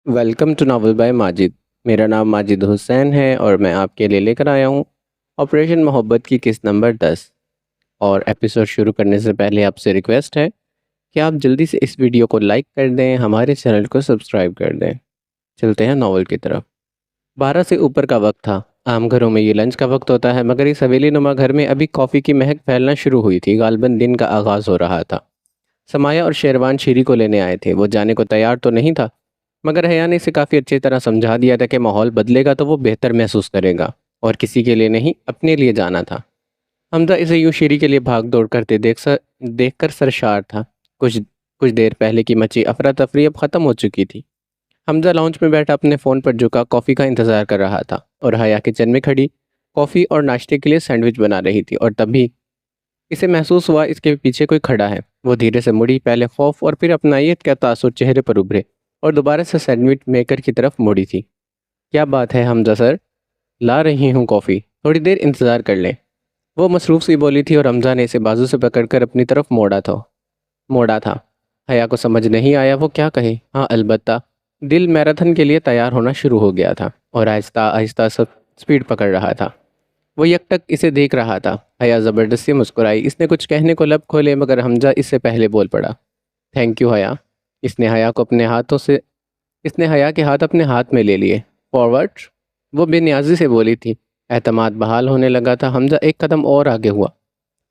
Welcome to novel by Majid. میرا نام ماجد حسین ہے اور میں آپ کے لیے لے کر آیا ہوں آپریشن محبت کی قسط نمبر 10۔ اور ایپیسوڈ شروع کرنے سے پہلے آپ سے ریکویسٹ ہے کہ آپ جلدی سے اس ویڈیو کو لائک کر دیں، ہمارے چینل کو سبسکرائب کر دیں۔ چلتے ہیں ناول کی طرف۔ 12 سے اوپر کا وقت تھا۔ عام گھروں میں یہ لنچ کا وقت ہوتا ہے، مگر اس حویلی نما گھر میں ابھی کافی کی مہک پھیلنا شروع ہوئی تھی۔ غالباً دن کا آغاز ہو رہا تھا۔ سمایہ اور شیروان شیری کو لینے آئے تھے۔ وہ جانے کو تیار تو نہیں تھا، مگر حیا نے اسے کافی اچھی طرح سمجھا دیا تھا کہ ماحول بدلے گا تو وہ بہتر محسوس کرے گا، اور کسی کے لیے نہیں، اپنے لیے جانا تھا۔ حمزہ اسے یوں شیری کے لیے بھاگ دوڑ کرتے دیکھ کر سرشار تھا۔ کچھ دیر پہلے کی مچی افراتفری اب ختم ہو چکی تھی۔ حمزہ لاؤنج میں بیٹھا اپنے فون پر جھکا کافی کا انتظار کر رہا تھا، اور حیا کچن میں کھڑی کافی اور ناشتے کے لیے سینڈوچ بنا رہی تھی، اور تبھی اسے محسوس ہوا اس کے پیچھے کوئی کھڑا ہے۔ وہ دھیرے سے مڑی، پہلے خوف اور پھر اپنائیت کا تاثر چہرے پر ابھرے، اور دوبارہ سے سینڈوچ میکر کی طرف موڑی تھی۔ کیا بات ہے حمزہ سر؟ لا رہی ہوں کافی، تھوڑی دیر انتظار کر لیں۔ وہ مصروف سی بولی تھی، اور حمزہ نے اسے بازو سے پکڑ کر اپنی طرف موڑا تھا۔ حیا کو سمجھ نہیں آیا وہ کیا کہے۔ ہاں البتہ دل میراتھن کے لیے تیار ہونا شروع ہو گیا تھا، اور آہستہ آہستہ سپیڈ پکڑ رہا تھا۔ وہ یک ٹک اسے دیکھ رہا تھا۔ حیا زبردستی مسکرائی۔ اس نے کچھ کہنے کو لب کھولے، مگر حمزہ اس سے پہلے بول پڑا۔ تھینک یو حیا۔ اس نے حیا کے ہاتھ اپنے ہاتھ میں لے لیے۔ فارورڈ، وہ بے نیازی سے بولی تھی۔ اعتماد بحال ہونے لگا تھا۔ حمزہ ایک قدم اور آگے ہوا،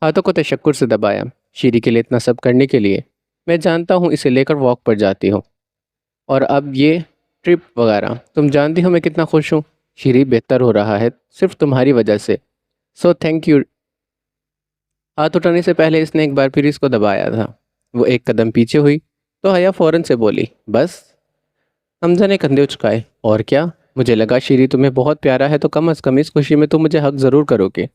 ہاتھوں کو تشکر سے دبایا۔ شیری کے لیے اتنا سب کرنے کے لیے میں جانتا ہوں، اسے لے کر واک پر جاتی ہوں، اور اب یہ ٹرپ وغیرہ، تم جانتی ہو میں کتنا خوش ہوں۔ شیری، بہتر ہو رہا ہے صرف تمہاری وجہ سے، سو تھینک یو۔ ہاتھ اٹھانے سے پہلے اس نے ایک بار پھر اس کو دبایا تھا۔ وہ ایک قدم پیچھے ہوئی تو حیا فوراً سے بولی، بس؟ حمزہ نے کندھے اچکائے۔ اور کیا؟ مجھے لگا شیری تمہیں بہت پیارا ہے تو کم از کم اس خوشی میں تم مجھے حق ضرور کرو گے۔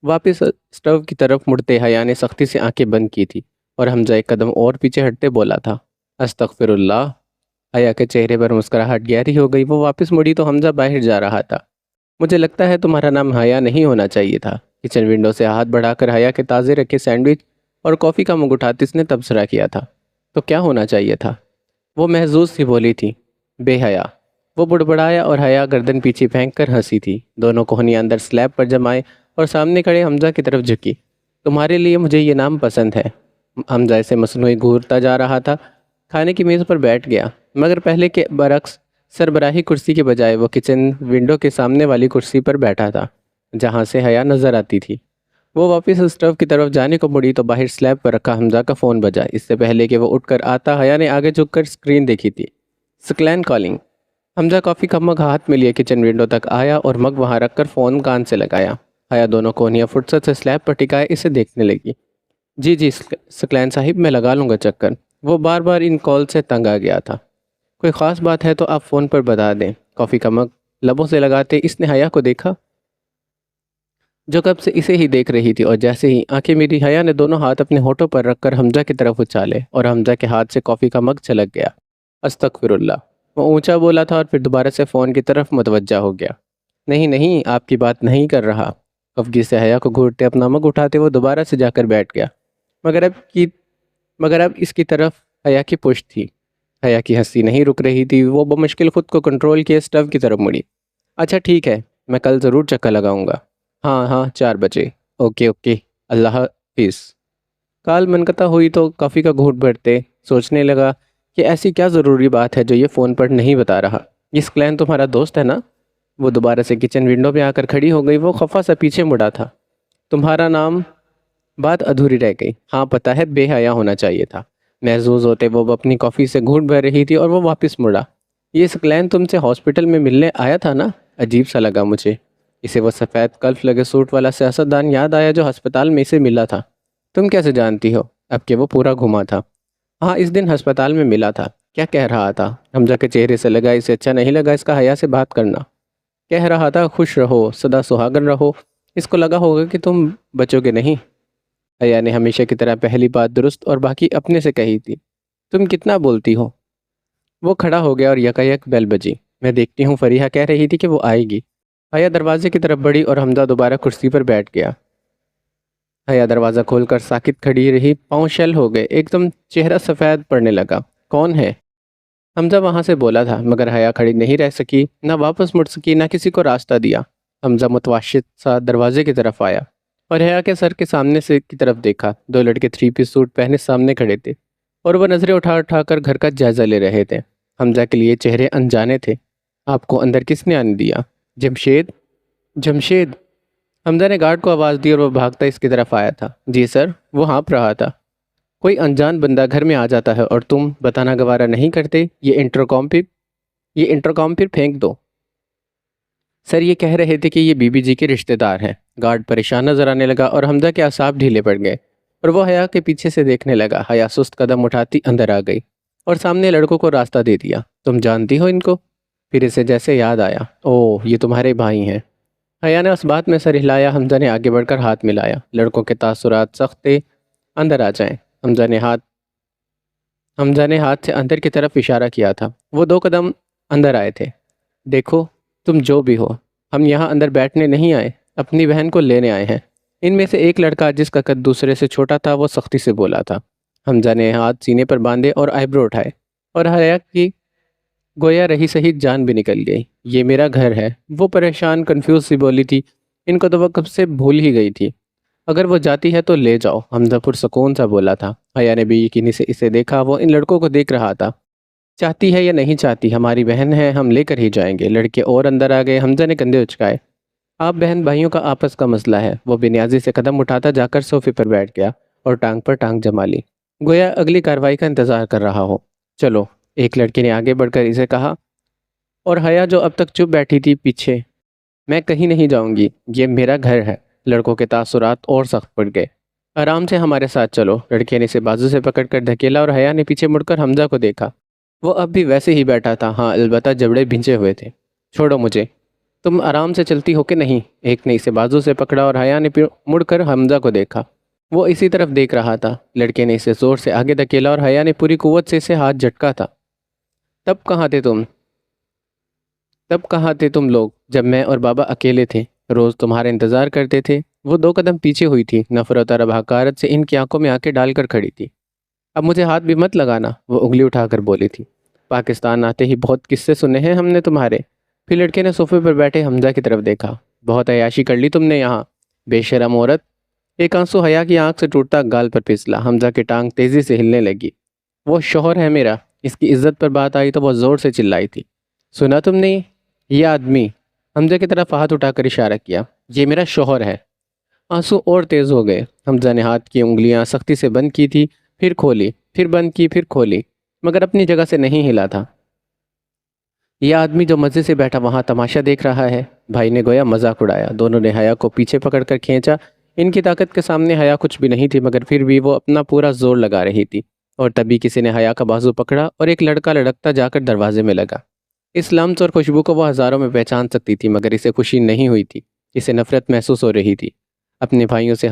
واپس سٹو کی طرف مڑتے حیا نے سختی سے آنکھیں بند کی تھی، اور حمزہ ایک قدم اور پیچھے ہٹتے بولا تھا، استغفر اللہ۔ حیا کے چہرے پر مسکراہٹ گہری ہو گئی۔ وہ واپس مڑی تو حمزہ باہر جا رہا تھا۔ مجھے لگتا ہے تمہارا نام حیا نہیں ہونا چاہیے تھا۔ کچن ونڈو سے ہاتھ بڑھا کر حیا کے تازے رکھے سینڈوچ اور کافی کا منگ اٹھاتے اس نے تبصرہ کیا تھا۔ تو کیا ہونا چاہیے تھا؟ وہ محظوظ سی بولی تھی، بے حیا۔ وہ بڑبڑایا، اور حیا گردن پیچھے پھینک کر ہنسی تھی۔ دونوں کوہنیاں اندر سلیب پر جمائے اور سامنے کھڑے حمزہ کی طرف جھکی۔ تمہارے لیے مجھے یہ نام پسند ہے۔ حمزہ اسے مصنوعی گھورتا جا رہا تھا۔ کھانے کی میز پر بیٹھ گیا، مگر پہلے کے برعکس سربراہی کرسی کے بجائے وہ کچن ونڈو کے سامنے والی کرسی پر بیٹھا تھا، جہاں سے حیا نظر آتی تھی۔ وہ واپس اسٹو کی طرف جانے کو مڑی تو باہر سلیب پر رکھا حمزہ کا فون بجا۔ اس سے پہلے کہ وہ اٹھ کر آتا، حیا نے آگے جھک کر اسکرین دیکھی تھی۔ سکلین کالنگ۔ حمزہ کافی کا مگ ہاتھ میں لیے کچن ونڈو تک آیا اور مگ وہاں رکھ کر فون کان سے لگایا۔ حیا دونوں کونیاں فرصت سے سلیب پر ٹکائے اسے دیکھنے لگی۔ جی سکلین صاحب، میں لگا لوں گا چکر۔ وہ بار بار ان کال سے تنگ آ گیا تھا۔ کوئی خاص بات ہے تو آپ فون پر بتا دیں۔ کافی کا مگ لبوں سے لگاتے اس نے حیا کو دیکھا، جو کب سے اسے ہی دیکھ رہی تھی، اور جیسے ہی آنکھیں میری حیا نے دونوں ہاتھ اپنے ہونٹوں پر رکھ کر حمزہ کی طرف اچھالے، اور حمزہ کے ہاتھ سے کافی کا مگ چھلک گیا۔ استغفر اللہ، وہ اونچا بولا تھا، اور پھر دوبارہ سے فون کی طرف متوجہ ہو گیا۔ نہیں، آپ کی بات نہیں کر رہا۔ خفگی سے حیا کو گھورتے اپنا مگ اٹھاتے وہ دوبارہ سے جا کر بیٹھ گیا، مگر اب اس کی طرف حیا کی پشت تھی۔ حیا کی ہنسی نہیں رک رہی تھی۔ وہ بمشکل خود کو کنٹرول کیے اسٹو کی طرف مڑی۔ اچھا ٹھیک ہے، میں کل ضرور چکر لگاؤں گا۔ ہاں 4 بجے۔ اوکے، اللہ حافظ۔ کال منقطع ہوئی تو کافی کا گھونٹ بھرتے سوچنے لگا کہ ایسی کیا ضروری بات ہے جو یہ فون پر نہیں بتا رہا۔ یہ سکلین تمہارا دوست ہے نا؟ وہ دوبارہ سے کچن ونڈو پہ آ کر کھڑی ہو گئی۔ وہ خفا سا پیچھے مڑا تھا۔ تمہارا نام؟ بات ادھوری رہ گئی۔ ہاں پتہ ہے، بے حیا ہونا چاہیے تھا۔ محظوظ ہوتے وہ اپنی کافی سے گھونٹ بھر رہی تھی، اور وہ واپس مڑا۔ یہ سکلین تم سے ہاسپٹل میں ملنے آیا تھا نا؟ عجیب سا لگا مجھے۔ اسے وہ سفید کلف لگے سوٹ والا سیاستدان یاد آیا جو ہسپتال میں اسے ملا تھا۔ تم کیسے جانتی ہو؟ اب کہ وہ پورا گھما تھا۔ ہاں، اس دن ہسپتال میں ملا تھا۔ کیا کہہ رہا تھا؟ حمزہ کے چہرے سے لگا اسے اچھا نہیں لگا اس کا حیا سے بات کرنا۔ کہہ رہا تھا خوش رہو، سدا سہاگن رہو۔ اس کو لگا ہوگا کہ تم بچو گے نہیں۔ حیا نے ہمیشہ کی طرح پہلی بات درست اور باقی اپنے سے کہی تھی۔ تم کتنا بولتی ہو؟ وہ کھڑا ہو گیا اور یکایک بیل بجی۔ میں دیکھتی ہوں، فریحہ کہہ رہی تھی کہ وہ آئے گی۔ حیا دروازے کی طرف بڑھی اور حمزہ دوبارہ کرسی پر بیٹھ گیا۔ حیا دروازہ کھول کر ساکت کھڑی رہی، پاؤں شل ہو گئے، ایک دم چہرہ سفید پڑنے لگا۔ کون ہے؟ حمزہ وہاں سے بولا تھا مگر حیا کھڑی نہیں رہ سکی، نہ واپس مڑ سکی، نہ کسی کو راستہ دیا۔ حمزہ متواشط سا دروازے کی طرف آیا اور حیا کے سر کے سامنے سے کی طرف دیکھا۔ دو لڑکے 3 پیس سوٹ پہنے سامنے کھڑے تھے اور وہ نظریں اٹھا اٹھا کر گھر کا جائزہ لے رہے تھے۔ حمزہ کے لیے چہرے انجانے تھے۔ آپ کو اندر کس نے آنے دیا؟ جمشید؟ جمشید؟ حمزہ نے گارڈ کو آواز دی اور وہ بھاگتا اس کی طرف آیا تھا۔ جی سر، وہ ہانپ رہا تھا۔ کوئی انجان بندہ گھر میں آ جاتا ہے اور تم بتانا گوارا نہیں کرتے؟ یہ انٹرکام پھر پھینک دو۔ سر یہ کہہ رہے تھے کہ یہ بی بی جی کے رشتہ دار ہیں۔ گارڈ پریشان نظر آنے لگا اور حمزہ کے اعصاب ڈھیلے پڑ گئے اور وہ حیا کے پیچھے سے دیکھنے لگا۔ حیا سست قدم اٹھاتی اندر آ گئی اور سامنے لڑکوں کو راستہ دے دیا۔ تم جانتی ہو ان کو؟ پھر اسے جیسے یاد آیا، اوہ یہ تمہارے بھائی ہیں۔ حیا نے اس بات میں سر ہلایا۔ حمزہ نے آگے بڑھ کر ہاتھ ملایا۔ لڑکوں کے تاثرات سخت تھے، اندر آ جائیں۔ حمزہ نے ہاتھ سے اندر کی طرف اشارہ کیا تھا۔ وہ 2 قدم اندر آئے تھے۔ دیکھو تم جو بھی ہو، ہم یہاں اندر بیٹھنے نہیں آئے، اپنی بہن کو لینے آئے ہیں۔ ان میں سے ایک لڑکا جس کا قد دوسرے سے چھوٹا تھا وہ سختی سے بولا تھا۔ حمزہ نے ہاتھ سینے پر باندھے اور آئیبرو اٹھائے اور حیا کی گویا رہی سہی جان بھی نکل گئی۔ یہ میرا گھر ہے، وہ پریشان کنفیوز سی بولی تھی۔ ان کو تو وہ کب سے بھول ہی گئی تھی۔ اگر وہ جاتی ہے تو لے جاؤ، حمزہ پرسکون سا بولا تھا۔ حیا نے بے یقینی سے اسے دیکھا، وہ ان لڑکوں کو دیکھ رہا تھا۔ چاہتی ہے یا نہیں چاہتی، ہماری بہن ہے، ہم لے کر ہی جائیں گے۔ لڑکے اور اندر آ گئے۔ حمزہ نے کندھے اچکائے۔ آپ بہن بھائیوں کا آپس کا مسئلہ ہے۔ وہ بے نیازی سے قدم اٹھاتا جا کر صوفے پر بیٹھ گیا اور ٹانگ پر ٹانگ جما لی، گویا اگلی کارروائی کا انتظار کر رہا ہو۔ چلو، ایک لڑکے نے آگے بڑھ کر اسے کہا اور حیا جو اب تک چپ بیٹھی تھی پیچھے۔ میں کہیں نہیں جاؤں گی، یہ میرا گھر ہے۔ لڑکوں کے تاثرات اور سخت پڑ گئے۔ آرام سے ہمارے ساتھ چلو۔ لڑکے نے اسے بازو سے پکڑ کر دھکیلا اور حیا نے پیچھے مڑ کر حمزہ کو دیکھا۔ وہ اب بھی ویسے ہی بیٹھا تھا، ہاں البتہ جبڑے بھینچے ہوئے تھے۔ چھوڑو مجھے، تم آرام سے چلتی ہو کہ نہیں؟ ایک نے اسے بازو سے پکڑا اور حیا نے پھر مڑ کر حمزہ کو دیکھا۔ وہ اسی طرف دیکھ رہا تھا۔ لڑکے نے اسے زور سے آگے دھکیلا اور حیا نے پوری قوت سے اسے ہاتھ جھٹکا تھا۔ تب کہاں تھے تم لوگ جب میں اور بابا اکیلے تھے؟ روز تمہارا انتظار کرتے تھے۔ وہ 2 قدم پیچھے ہوئی تھی، نفرت اور حقارت سے ان کی آنکھوں میں آنکھیں ڈال کر کھڑی تھی۔ اب مجھے ہاتھ بھی مت لگانا، وہ انگلی اٹھا کر بولی تھی۔ پاکستان آتے ہی بہت قصے سنے ہیں ہم نے تمہارے۔ پھر لڑکے نے صوفے پر بیٹھے حمزہ کی طرف دیکھا۔ بہت عیاشی کر لی تم نے یہاں، بے شرم عورت۔ ایک آنسو حیا کی آنکھ سے ٹوٹتا گال پر پھسلا۔ حمزہ کی ٹانگ تیزی سے ہلنے لگی۔ وہ شوہر ہے میرا۔ اس کی عزت پر بات آئی تو وہ زور سے چلائی تھی۔ سنا تم نے؟ یہ آدمی، حمزہ کی طرف ہاتھ اٹھا کر اشارہ کیا، یہ میرا شوہر ہے۔ آنسو اور تیز ہو گئے۔ حمزہ نے ہاتھ کی انگلیاں سختی سے بند کی تھی، پھر کھولی، پھر بند کی، پھر کھولی، مگر اپنی جگہ سے نہیں ہلا تھا۔ یہ آدمی جو مزے سے بیٹھا وہاں تماشا دیکھ رہا ہے۔ بھائی نے گویا مذاق اڑایا۔ دونوں نے حیا کو پیچھے پکڑ کر کھینچا۔ ان کی طاقت کے سامنے حیا کچھ بھی نہیں تھی، مگر پھر بھی وہ اپنا پورا زور لگا رہی تھی۔ اور تبھی کسی نے حیا کا بازو پکڑا اور ایک لڑکا لڑکتا جا کر دروازے میں لگا۔ اس لمس اور خوشبو کو وہ ہزاروں میں پہچان سکتی تھی، مگر اسے خوشی نہیں ہوئی تھی، اسے نفرت محسوس ہو رہی تھی۔ اپنے بھائیوں سے،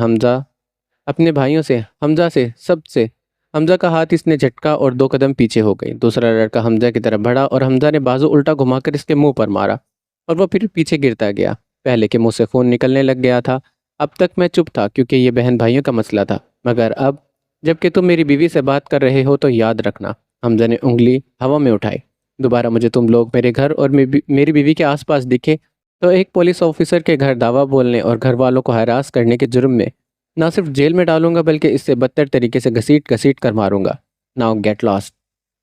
حمزہ سے، سب سے۔ حمزہ کا ہاتھ اس نے جھٹکا اور 2 قدم پیچھے ہو گئی۔ دوسرا لڑکا حمزہ کی طرف بڑھا اور حمزہ نے بازو الٹا گھما کر اس کے منہ پر مارا اور وہ پھر پیچھے گرتا گیا۔ پہلے کے منہ سے خون نکلنے لگ گیا تھا۔ اب تک میں چپ تھا کیونکہ یہ بہن بھائیوں کا مسئلہ تھا، مگر اب جب کہ تم میری بیوی سے بات کر رہے ہو تو یاد رکھنا۔ حمزہ نے انگلی ہوا میں اٹھائی۔ دوبارہ مجھے تم لوگ میرے گھر اور میری بیوی کے آس پاس دکھے تو ایک پولیس آفیسر کے گھر دعویٰ بولنے اور گھر والوں کو ہراس کرنے کے جرم میں نہ صرف جیل میں ڈالوں گا بلکہ اس سے بدتر طریقے سے گھسیٹ گھسیٹ کر ماروں گا۔ Now get lost.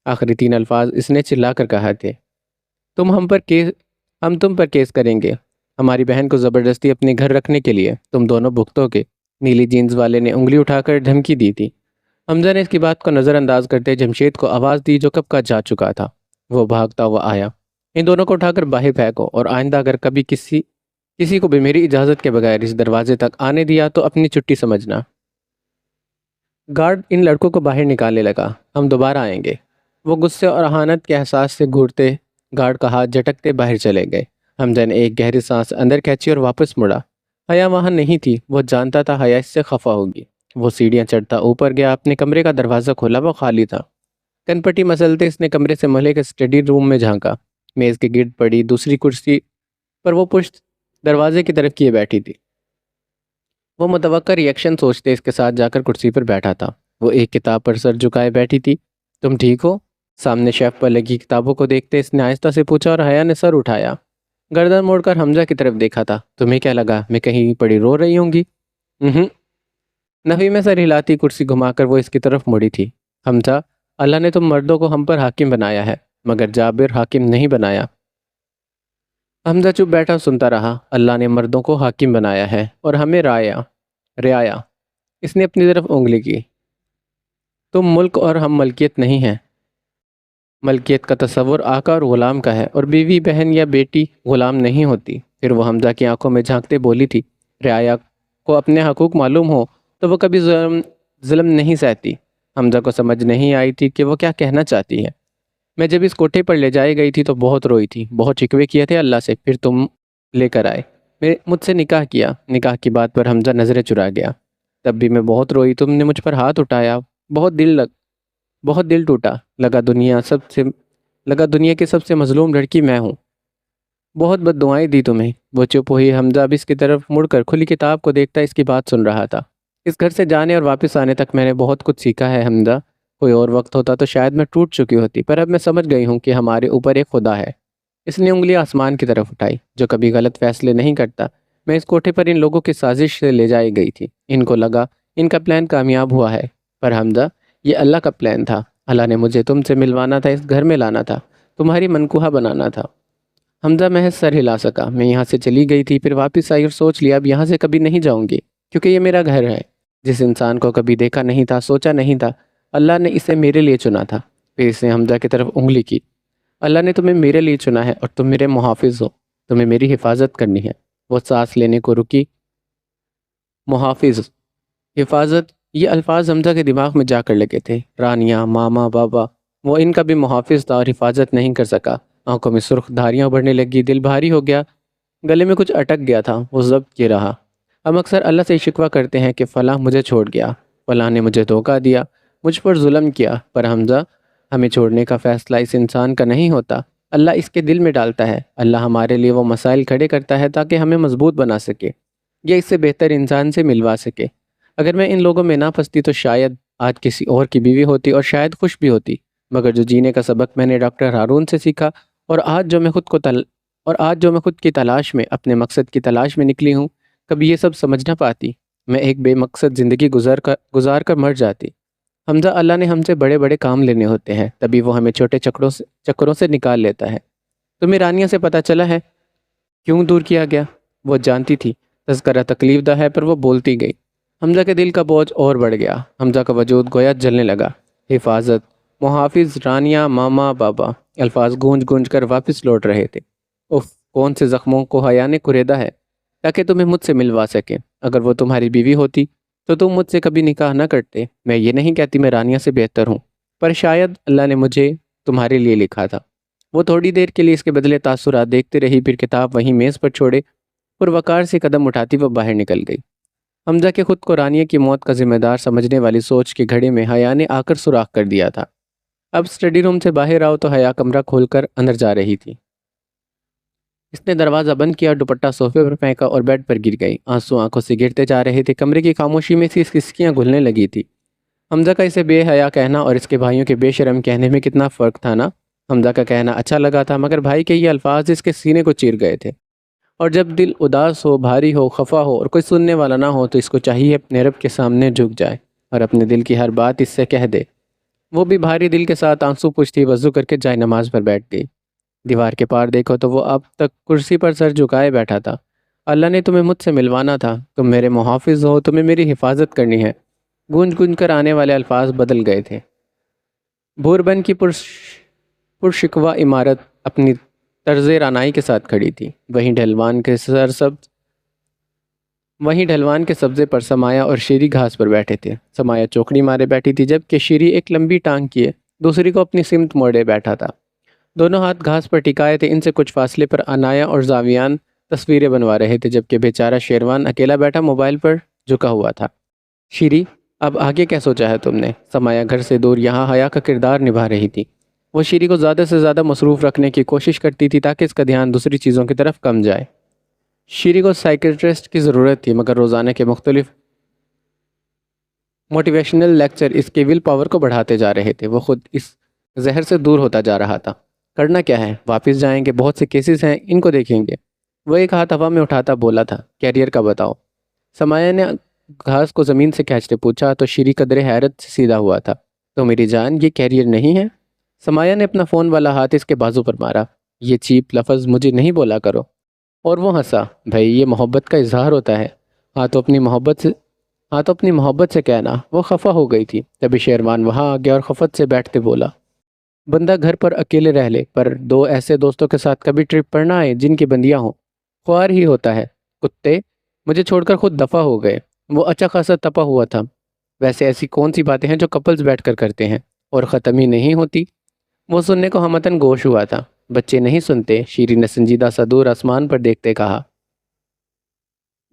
آخری 3 الفاظ اس نے چلا کر کہا تھے۔ ہم تم پر کیس کریں گے، ہماری بہن کو زبردستی اپنے گھر رکھنے کے لیے تم دونوں بھگتو گے۔ نیلی جینز والے نے انگلی اٹھا کر دھمکی دی تھی۔ حمزہ نے اس کی بات کو نظر انداز کرتے جمشید کو آواز دی جو کب کا جا چکا تھا۔ وہ بھاگتا ہوا آیا۔ ان دونوں کو اٹھا کر باہر پھینکو اور آئندہ اگر کبھی کسی کو بھی میری اجازت کے بغیر اس دروازے تک آنے دیا تو اپنی چھٹی سمجھنا۔ گارڈ ان لڑکوں کو باہر نکالنے لگا۔ ہم دوبارہ آئیں گے۔ وہ غصے اور اہانت کے احساس سے گھورتے گارڈ کا ہاتھ جھٹکتے باہر چلے گئے۔ حمزہ نے ایک گہری سانس اندر کھینچی اور واپس مڑا۔ حیا وہاں نہیں تھی۔ وہ جانتا تھا حیا اس سے خفا ہوگی۔ وہ سیڑھیاں چڑھتا اوپر گیا۔ اپنے کمرے کا دروازہ کھولا، وہ خالی تھا۔ کن پٹی مسلتے اس نے کمرے سے محلے کے اسٹڈی روم میں جھانکا۔ میز کے گرد پڑی دوسری کرسی پر وہ پشت دروازے کی طرف کیے بیٹھی تھی۔ وہ متوقع ری ایکشن سوچتے اس کے ساتھ جا کر کرسی پر بیٹھا تھا۔ وہ ایک کتاب پر سر جھکائے بیٹھی تھی۔ تم ٹھیک ہو؟ سامنے شیف پر لگی کتابوں کو دیکھتے اس نے آہستہ سے پوچھا اور حیا نے سر اٹھایا۔ گردن موڑ کر حمزہ کی طرف دیکھا تھا۔ تمہیں کیا لگا میں کہیں پڑی رو رہی ہوں گی؟ نفی میں سر ہلاتی کرسی گھما کر وہ اس کی طرف مڑی تھی۔ حمزہ، اللہ نے تم مردوں کو ہم پر حاکم بنایا ہے مگر جابر حاکم نہیں بنایا۔ حمزہ چپ بیٹھا سنتا رہا۔ اللہ نے مردوں کو حاکم بنایا ہے اور ہمیں رعایا۔ اس نے اپنی طرف انگلی کی۔ تم ملک اور ہم ملکیت نہیں ہیں۔ ملکیت کا تصور آقا اور غلام کا ہے اور بیوی بہن یا بیٹی غلام نہیں ہوتی۔ پھر وہ حمزہ کی آنکھوں میں جھانکتے بولی تھی، رعایا کو اپنے حقوق معلوم ہو تو وہ کبھی ظلم نہیں سہتی۔ حمزہ کو سمجھ نہیں آئی تھی کہ وہ کیا کہنا چاہتی ہے۔ میں جب اس کوٹھے پر لے جائی گئی تھی تو بہت روئی تھی، بہت شکوے کیے تھے اللہ سے، پھر تم لے کر آئے، مجھ سے نکاح کیا۔ نکاح کی بات پر حمزہ نظریں چرا گیا۔ تب بھی میں بہت روئی، تم نے مجھ پر ہاتھ اٹھایا، بہت دل ٹوٹا، لگا دنیا کی سب سے مظلوم لڑکی میں ہوں۔ بہت بد دعائیں دی تمہیں۔ وہ چپ ہوئی۔ حمزہ اب اس کی طرف مڑ کر کھلی کتاب کو دیکھتا اس کی بات سن رہا تھا۔ اس گھر سے جانے اور واپس آنے تک میں نے بہت کچھ سیکھا ہے حمزہ، کوئی اور وقت ہوتا تو شاید میں ٹوٹ چکی ہوتی، پر اب میں سمجھ گئی ہوں کہ ہمارے اوپر ایک خدا ہے۔ اس نے انگلی آسمان کی طرف اٹھائی، جو کبھی غلط فیصلے نہیں کرتا۔ میں اس کوٹھے پر ان لوگوں کی سازش سے لے جائی گئی تھی۔ ان کو لگا ان کا پلان کامیاب ہوا ہے، پر حمزہ یہ اللہ کا پلان تھا۔ اللہ نے مجھے تم سے ملوانا تھا، اس گھر میں لانا تھا، تمہاری منکوحہ بنانا تھا۔ حمزہ محض سر ہلا سکا۔ میں یہاں سے چلی گئی تھی، پھر واپس آئی اور سوچ لیا اب یہاں سے کبھی نہیں جاؤں گی، کیونکہ یہ میرا گھر ہے۔ جس انسان کو کبھی دیکھا نہیں تھا، سوچا نہیں تھا، اللہ نے اسے میرے لیے چنا تھا۔ پھر اس نے حمزہ کی طرف انگلی کی۔ اللہ نے تمہیں میرے لیے چنا ہے اور تم میرے محافظ ہو، تمہیں میری حفاظت کرنی ہے۔ وہ سانس لینے کو رکی۔ محافظ، حفاظت، یہ الفاظ حمزہ کے دماغ میں جا کر لگے تھے۔ رانیاں، ماما، بابا، وہ ان کا بھی محافظ تھا اور حفاظت نہیں کر سکا۔ آنکھوں میں سرخ دھاریاں بڑھنے لگی، دل بھاری ہو گیا، گلے میں کچھ اٹک گیا تھا، وہ ضبط کیے رہا۔ ہم اکثر اللہ سے شکوہ کرتے ہیں کہ فلاں مجھے چھوڑ گیا، فلاں نے مجھے دھوکہ دیا، مجھ پر ظلم کیا، پر حمزہ ہمیں چھوڑنے کا فیصلہ اس انسان کا نہیں ہوتا، اللہ اس کے دل میں ڈالتا ہے۔ اللہ ہمارے لیے وہ مسائل کھڑے کرتا ہے تاکہ ہمیں مضبوط بنا سکے یا اس سے بہتر انسان سے ملوا سکے۔ اگر میں ان لوگوں میں نہ پھنستی تو شاید آج کسی اور کی بیوی ہوتی اور شاید خوش بھی ہوتی، مگر جو جینے کا سبق میں نے ڈاکٹر ہارون سے سیکھا اور آج جو میں خود کی تلاش میں، اپنے مقصد کی تلاش میں نکلی ہوں، کبھی یہ سب سمجھ نہ پاتی، میں ایک بے مقصد زندگی گزار کر مر جاتی۔ حمزہ، اللہ نے ہم سے بڑے بڑے کام لینے ہوتے ہیں، تبھی وہ ہمیں چھوٹے چکروں سے نکال لیتا ہے۔ تمہیں رانیہ سے پتہ چلا ہے کیوں دور کیا گیا؟ وہ جانتی تھی تذکرہ تکلیف دہ ہے، پر وہ بولتی گئی۔ حمزہ کے دل کا بوجھ اور بڑھ گیا۔ حمزہ کا وجود گویا جلنے لگا۔ حفاظت، محافظ، رانیہ، ماما، بابا، الفاظ گونج گونج کر واپس لوٹ رہے تھے۔ اف، کون سے زخموں کو حیا نے کریدا ہے تاکہ تمہیں مجھ سے ملوا سکے۔ اگر وہ تمہاری بیوی ہوتی تو تم مجھ سے کبھی نکاح نہ کرتے۔ میں یہ نہیں کہتی میں رانیہ سے بہتر ہوں، پر شاید اللہ نے مجھے تمہارے لیے لکھا تھا۔ وہ تھوڑی دیر کے لیے اس کے بدلے تاثرات دیکھتے رہی، پھر کتاب وہیں میز پر چھوڑے اور وقار سے قدم اٹھاتی وہ باہر نکل گئی۔ حمزہ کے خود کو رانیہ کی موت کا ذمہ دار سمجھنے والی سوچ کے گھڑے میں حیا نے آ کر سوراخ کر دیا تھا۔ اب اسٹڈی روم سے باہر آؤ تو حیا کمرہ کھول کر اندر جا رہی تھی۔ اس نے دروازہ بند کیا، دوپٹہ صوفے پر پھینکا اور بیڈ پر گر گئی۔ آنسو آنکھوں سے گرتے جا رہے تھے۔ کمرے کی خاموشی میں سی سسکیاں گھلنے لگی تھی۔ حمزہ کا اسے بے حیا کہنا اور اس کے بھائیوں کے بے شرم کہنے میں کتنا فرق تھا نا۔ حمزہ کا کہنا اچھا لگا تھا، مگر بھائی کے یہ الفاظ اس کے سینے کو چیر گئے تھے۔ اور جب دل اداس ہو، بھاری ہو، خفا ہو اور کوئی سننے والا نہ ہو تو اس کو چاہیے اپنے رب کے سامنے جھک جائے اور اپنے دل کی ہر بات اس سے کہہ دے۔ وہ بھی بھاری دل کے ساتھ آنسو پوچھتی وضو کر کے جائے نماز پر بیٹھ گئی۔ دیوار کے پار دیکھو تو وہ اب تک کرسی پر سر جھکائے بیٹھا تھا۔ اللہ نے تمہیں مجھ سے ملوانا تھا، تم میرے محافظ ہو، تمہیں میری حفاظت کرنی ہے۔ گونج گونج کر آنے والے الفاظ بدل گئے تھے۔ بوربن کی پرشکوہ عمارت اپنی طرز رانائی کے ساتھ کھڑی تھی۔ وہیں ڈھلوان کے سبزے پر سمایا اور شیری گھاس پر بیٹھے تھے۔ سمایا چوکڑی مارے بیٹھی تھی، جبکہ شیری ایک لمبی ٹانگ کیے دوسری کو اپنی سمت موڑے بیٹھا تھا۔ دونوں ہاتھ گھاس پر ٹکائے تھے۔ ان سے کچھ فاصلے پر عنایا اور زاویان تصویریں بنوا رہے تھے، جبکہ بیچارہ شیروان اکیلا بیٹھا موبائل پر جھکا ہوا تھا۔ شیری، اب آگے کیا سوچا ہے تم نے؟ سمایا گھر سے دور یہاں حیا کا کردار نبھا رہی تھی۔ وہ شیری کو زیادہ سے زیادہ مصروف رکھنے کی کوشش کرتی تھی تاکہ اس کا دھیان دوسری چیزوں کی طرف کم جائے۔ شیری کو سائیکیٹرسٹ کی ضرورت تھی، مگر روزانہ کے مختلف موٹیویشنل لیکچر اس کے ول پاور کو بڑھاتے جا رہے تھے۔ وہ خود اس زہر سے دور ہوتا جا رہا تھا۔ کرنا کیا ہے؟ واپس جائیں گے، بہت سے کیسز ہیں، ان کو دیکھیں گے۔ وہ ایک ہاتھ ہوا میں اٹھاتا بولا تھا، کیریئر کا بتاؤ؟ سمایا نے گھاس کو زمین سے کھینچتے پوچھا تو شیری قدرے حیرت سے سیدھا ہوا تھا۔ تو میری جان، یہ کیریئر نہیں ہے؟ سمایا نے اپنا فون والا ہاتھ اس کے بازو پر مارا۔ یہ چیپ لفظ مجھے نہیں بولا کرو۔ اور وہ ہنسا۔ بھائی، یہ محبت کا اظہار ہوتا ہے۔ ہاں تو اپنی محبت سے کہنا۔ وہ خفا ہو گئی تھی۔ تبھی شیروان وہاں آ گیا اور خفت سے بیٹھتے بولا، بندہ گھر پر اکیلے رہ لے، پر دو ایسے دوستوں کے ساتھ کبھی ٹرپ پر نہ آئے جن کی بندیاں ہوں۔ خوار ہی ہوتا ہے۔ کتے مجھے چھوڑ کر خود دفع ہو گئے۔ وہ اچھا خاصا تپا ہوا تھا۔ ویسے ایسی کون سی باتیں ہیں جو کپلز بیٹھ کر کرتے ہیں اور ختم ہی نہیں ہوتی؟ وہ سننے کو ہمتن گوش ہوا تھا۔ بچے نہیں سنتے، شیری نے سنجیدہ سا دور آسمان پر دیکھتے کہا۔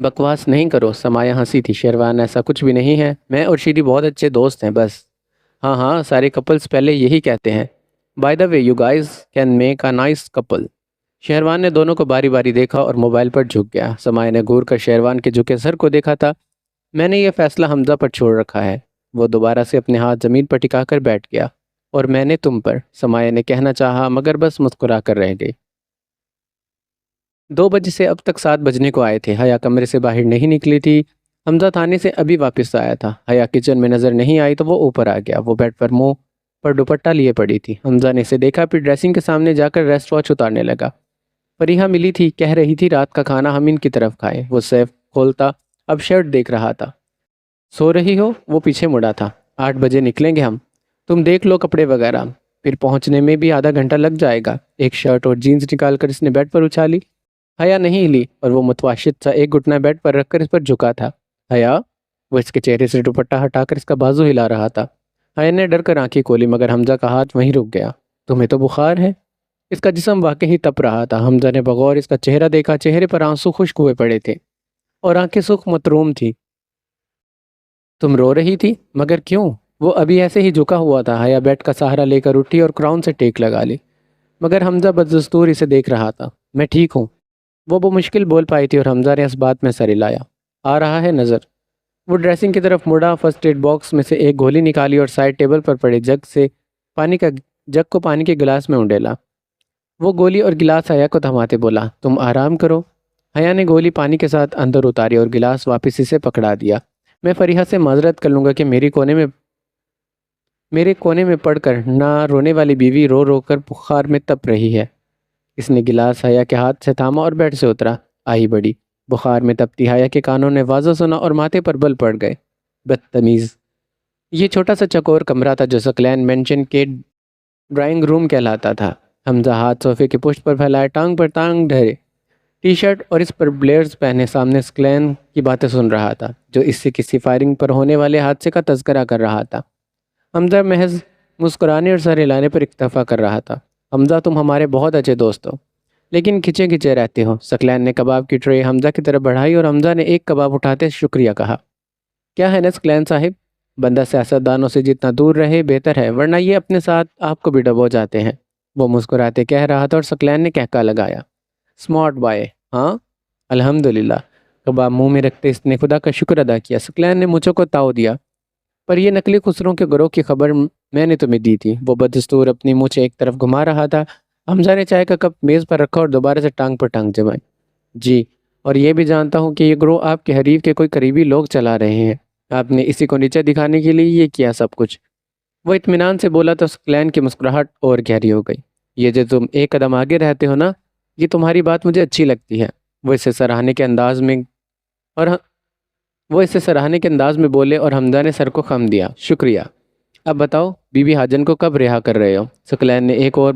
بکواس نہیں کرو، سمایا ہنسی تھی۔ شیروان، ایسا کچھ بھی نہیں ہے، میں اور شیری بہت اچھے دوست ہیں بس۔ ہاں ہاں، سارے کپلز پہلے یہی کہتے ہیں۔ By the way, you guys can make a nice couple. Sherwan نے دونوں کو باری باری دیکھا اور موبائل پر جھک گیا۔ سمایا نے گور کر شیروان کے جھکے سر کو دیکھا تھا۔ میں نے یہ فیصلہ حمزہ پر چھوڑ رکھا ہے۔ وہ دوبارہ سے اپنے ہاتھ زمین پر ٹکا کر بیٹھ گیا۔ اور میں نے تم پر، سمایا نے کہنا چاہا مگر بس مسکرا کر رہ گئی۔ 2 بجے سے اب تک 7 بجنے کو آئے تھے۔ حیا کمرے سے باہر نہیں نکلی تھی۔ حمزہ تھانے سے ابھی واپس آیا تھا۔ حیا کچن میں نظر نہیں آئی تو وہ اوپر آ گیا۔ وہ بیڈ پر منہ پر دوپٹہ لیے پڑی تھی۔ حمزہ نے اسے دیکھا، پھر ڈریسنگ کے سامنے جا کر ریسٹ واچ اتارنے لگا۔ فریحہ ملی تھی، کہہ رہی تھی رات کا کھانا ہم ان کی طرف کھائیں۔ وہ سیف کھولتا اب شرٹ دیکھ رہا تھا۔ سو رہی ہو؟ وہ پیچھے مڑا تھا۔ 8 بجے نکلیں گے ہم، تم دیکھ لو کپڑے وغیرہ، پھر پہنچنے میں بھی آدھا گھنٹہ لگ جائے گا۔ ایک شرٹ اور جینز نکال کر اس نے بیڈ پر اچھالی۔ حیا نہیں ہلی اور وہ متواشط سا ایک گھٹنا بیڈ پر رکھ کر اس پر جھکا تھا۔ حیا، وہ اس کے چہرے سے دوپٹہ ہٹا کر اس کا بازو ہلا رہا تھا۔ حیا نے ڈر کر آنکھیں کھولی مگر حمزہ کا ہاتھ وہیں رک گیا۔ تمہیں تو بخار ہے؟ اس کا جسم واقعی تپ رہا تھا۔ حمزہ نے بغور اس کا چہرہ دیکھا، چہرے پر آنسو خشک ہوئے پڑے تھے اور آنکھیں سرخ متروم تھی۔ تم رو رہی تھی؟ مگر کیوں؟ وہ ابھی ایسے ہی جھکا ہوا تھا۔ حیا بیڈ کا سہارا لے کر اٹھی اور کراؤن سے ٹیک لگا لی، مگر حمزہ بددستور اسے دیکھ رہا تھا۔ میں ٹھیک ہوں، وہ بمشکل بول پائی تھی اور حمزہ نے اس بات میں سر ہلایا۔ آ رہا ہے نظر؟ وہ ڈریسنگ کی طرف مڑا، فرسٹ ایڈ باکس میں سے ایک گولی نکالی اور سائڈ ٹیبل پر پڑے جگ کو پانی کے گلاس میں انڈیلا۔ وہ گولی اور گلاس حیا کو تھماتے بولا، تم آرام کرو۔ حیا نے گولی پانی کے ساتھ اندر اتاری اور گلاس واپس اسے پکڑا دیا۔ میں فریحہ سے معذرت کر لوں گا کہ میرے کونے میں پڑھ کر نہ رونے والی بیوی رو رو کر بخار میں تپ رہی ہے۔ اس نے گلاس حیا کے ہاتھ سے تھاما اور بیڈ سے اترا۔ آئی بڑی بخار میں تپتی حیا کے کانوں نے واضح سنا اور ماتھے پر بل پڑ گئے۔ بدتمیز۔ یہ چھوٹا سا چکور کمرہ تھا جو سکلین مینشن کے ڈرائنگ روم کہلاتا تھا۔ حمزہ ہاتھ صوفے کے پشت پر پھیلائے ٹانگ پر ٹانگ ڈھرے، ٹی شرٹ اور اس پر بلیئرز پہنے سامنے سکلین کی باتیں سن رہا تھا جو اس سے کسی فائرنگ پر ہونے والے حادثے کا تذکرہ کر رہا تھا۔ حمزہ محض مسکرانے اور سر ہلانے پر اکتفا کر رہا تھا۔ حمزہ، تم ہمارے بہت اچھے دوست ہو لیکن کھچے کھچے رہتے ہو۔ سکلین نے کباب کی ٹرے حمزہ کی طرف بڑھائی اور حمزہ نے ایک کباب اٹھاتے شکریہ کہا۔ کیا ہے نا سکلین صاحب، بندہ سیاستدانوں سے جتنا دور رہے بہتر ہے، ورنہ یہ اپنے ساتھ آپ کو بھی ڈبو جاتے ہیں۔ وہ مسکراتے کہہ رہا تھا اور سکلین نے کہکا لگایا۔ اسمارٹ بائے، ہاں الحمدللہ۔ کباب منہ میں رکھتے اس نے خدا کا شکر ادا کیا۔ سکلین نے مجھوں کو تاؤ دیا، پر یہ نقلی خسروں کے گروہ کی خبر میں نے تمہیں دی تھی۔ وہ بدستور اپنی مونچھ ایک طرف گھما رہا تھا۔ حمزہ نے چائے کا کپ میز پر رکھا اور دوبارہ سے ٹانگ پر ٹانگ جمائی۔ جی، اور یہ بھی جانتا ہوں کہ یہ گروہ آپ کے حریف کے کوئی قریبی لوگ چلا رہے ہیں۔ آپ نے اسی کو نیچے دکھانے کے لیے یہ کیا سب کچھ۔ وہ اطمینان سے بولا تو سکلین کی مسکراہٹ اور گہری ہو گئی۔ یہ جو تم ایک قدم آگے رہتے ہو نا، یہ تمہاری بات مجھے اچھی لگتی ہے۔ وہ اسے سراہنے کے انداز میں بولے اور حمزہ نے سر کو خم دیا۔ شکریہ۔ اب بتاؤ، بی بی حاجن کو کب رہا کر رہے ہو؟ سکلین نے ایک اور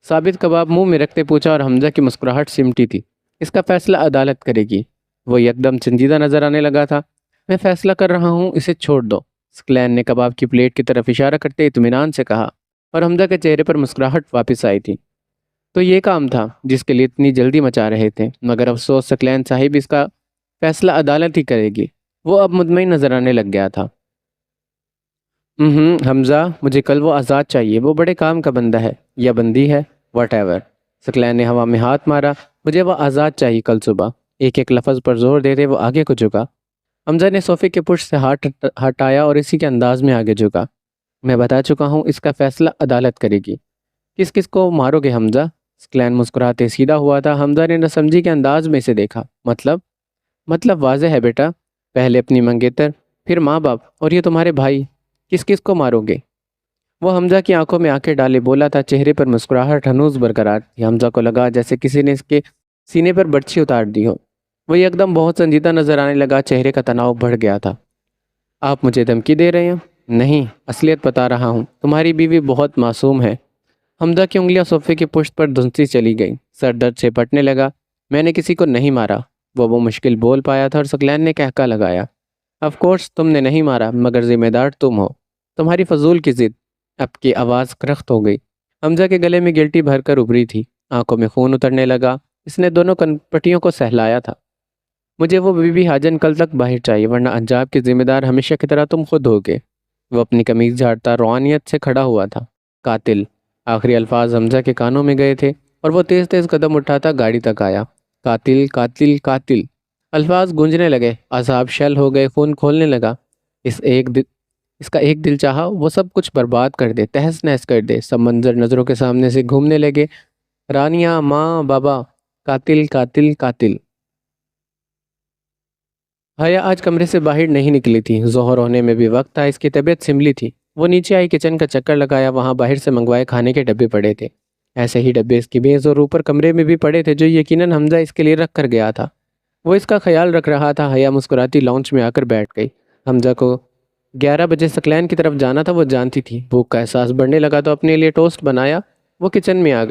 ثابت کباب منہ میں رکھتے پوچھا اور حمزہ کی مسکراہٹ سمٹی تھی۔ اس کا فیصلہ عدالت کرے گی۔ وہ یکدم سنجیدہ نظر آنے لگا تھا۔ میں فیصلہ کر رہا ہوں، اسے چھوڑ دو۔ سکلین نے کباب کی پلیٹ کی طرف اشارہ کرتے اطمینان سے کہا اور حمزہ کے چہرے پر مسکراہٹ واپس آئی تھی۔ تو یہ کام تھا جس کے لیے اتنی جلدی مچا رہے تھے، مگر افسوس سکلین صاحب، اس کا فیصلہ عدالت ہی کرے گی۔ وہ اب مطمئن نظر آنے لگ گیا تھا۔ حمزہ، مجھے کل وہ آزاد چاہیے، وہ بڑے کام کا بندہ ہے یا بندی ہے، واٹ ایور۔ سکلین نے ہوا میں ہاتھ مارا۔ مجھے وہ آزاد چاہیے کل صبح۔ ایک ایک لفظ پر زور دیتے وہ آگے کو جھکا۔ حمزہ نے صوفے کے پشت سے ہاتھ ہٹایا اور اسی کے انداز میں آگے جھکا۔ میں بتا چکا ہوں، اس کا فیصلہ عدالت کرے گی۔ کس کس کو مارو گے حمزہ؟ سکلین مسکراتے سیدھا ہوا تھا۔ حمزہ نے نہ سمجھی کے انداز میں اسے دیکھا۔ مطلب واضح ہے بیٹا، پہلے اپنی منگیتر، پھر ماں باپ، اور یہ تمہارے بھائی، کس کس کو مارو گے؟ وہ حمزہ کی آنکھوں میں آنکھیں ڈالے بولا تھا، چہرے پر مسکراہٹ ہنوز برقرار تھی۔ حمزہ کو لگا جیسے کسی نے اس کے سینے پر برچھی اتار دی ہو۔ وہ یکدم بہت سنجیدہ نظر آنے لگا، چہرے کا تناؤ بڑھ گیا تھا۔ آپ مجھے دھمکی دے رہے ہیں؟ نہیں، اصلیت بتا رہا ہوں، تمہاری بیوی بہت معصوم ہے۔ حمزہ کی انگلیاں صوفے کی پشت پر دھنسی چلی گئیں، سر درد سے پھٹنے لگا۔ میں نے کسی کو نہیں مارا، وہ مشکل بول پایا تھا، اور سکلین نے کہکا لگایا۔ آف کورس تم نے نہیں مارا، مگر ذمہ دار تم ہو، تمہاری فضول کی ضد۔ اب کی آواز کرخت ہو گئی۔ حمزہ کے گلے میں گلٹی بھر کر ابری تھی، آنکھوں میں خون اترنے لگا۔ اس نے دونوں کنپٹیوں کو سہلایا تھا۔ مجھے وہ بی بی حاجن کل تک باہر چاہیے، ورنہ انجام کے ذمہ دار ہمیشہ کی طرح تم خود ہوگے۔ وہ اپنی قمیض جھاڑتا روحانیت سے کھڑا ہوا تھا۔ قاتل، آخری الفاظ حمزہ کے کانوں میں گئے تھے، اور وہ تیز تیز قدم اٹھاتا گاڑی تک آیا۔ قاتل قاتل قاتل، الفاظ گونجنے لگے، اعصاب شل ہو گئے، خون کھولنے لگا۔ اس کا ایک دل چاہا وہ سب کچھ برباد کر دے، تہس نہس کر دے۔ سب منظر نظروں کے سامنے سے گھومنے لگے، رانیہ، ماں، بابا، قاتل قاتل قاتل۔ حیا آج کمرے سے باہر نہیں نکلی تھی، ظہر ہونے میں بھی وقت تھا، اس کی طبیعت سنبھلی تھی۔ وہ نیچے آئی، کچن کا چکر لگایا، وہاں باہر سے منگوائے کھانے کے ڈبے پڑے تھے، ایسے ہی ڈبے اس کی میز اور اوپر کمرے میں بھی پڑے تھے، جو یقیناً حمزہ اس کے لیے رکھ کر گیا تھا۔ وہ اس کا خیال رکھ رہا تھا۔ حیا مسکراتی لاؤنج میں آ کر بیٹھ گئی۔ حمزہ کو 11 بجے سکلین کی طرف جانا تھا، وہ جانتی تھی۔ بھوک کا احساس بڑھنے لگا تو اپنے لیے ٹوسٹ بنایا، وہ کچن میں آ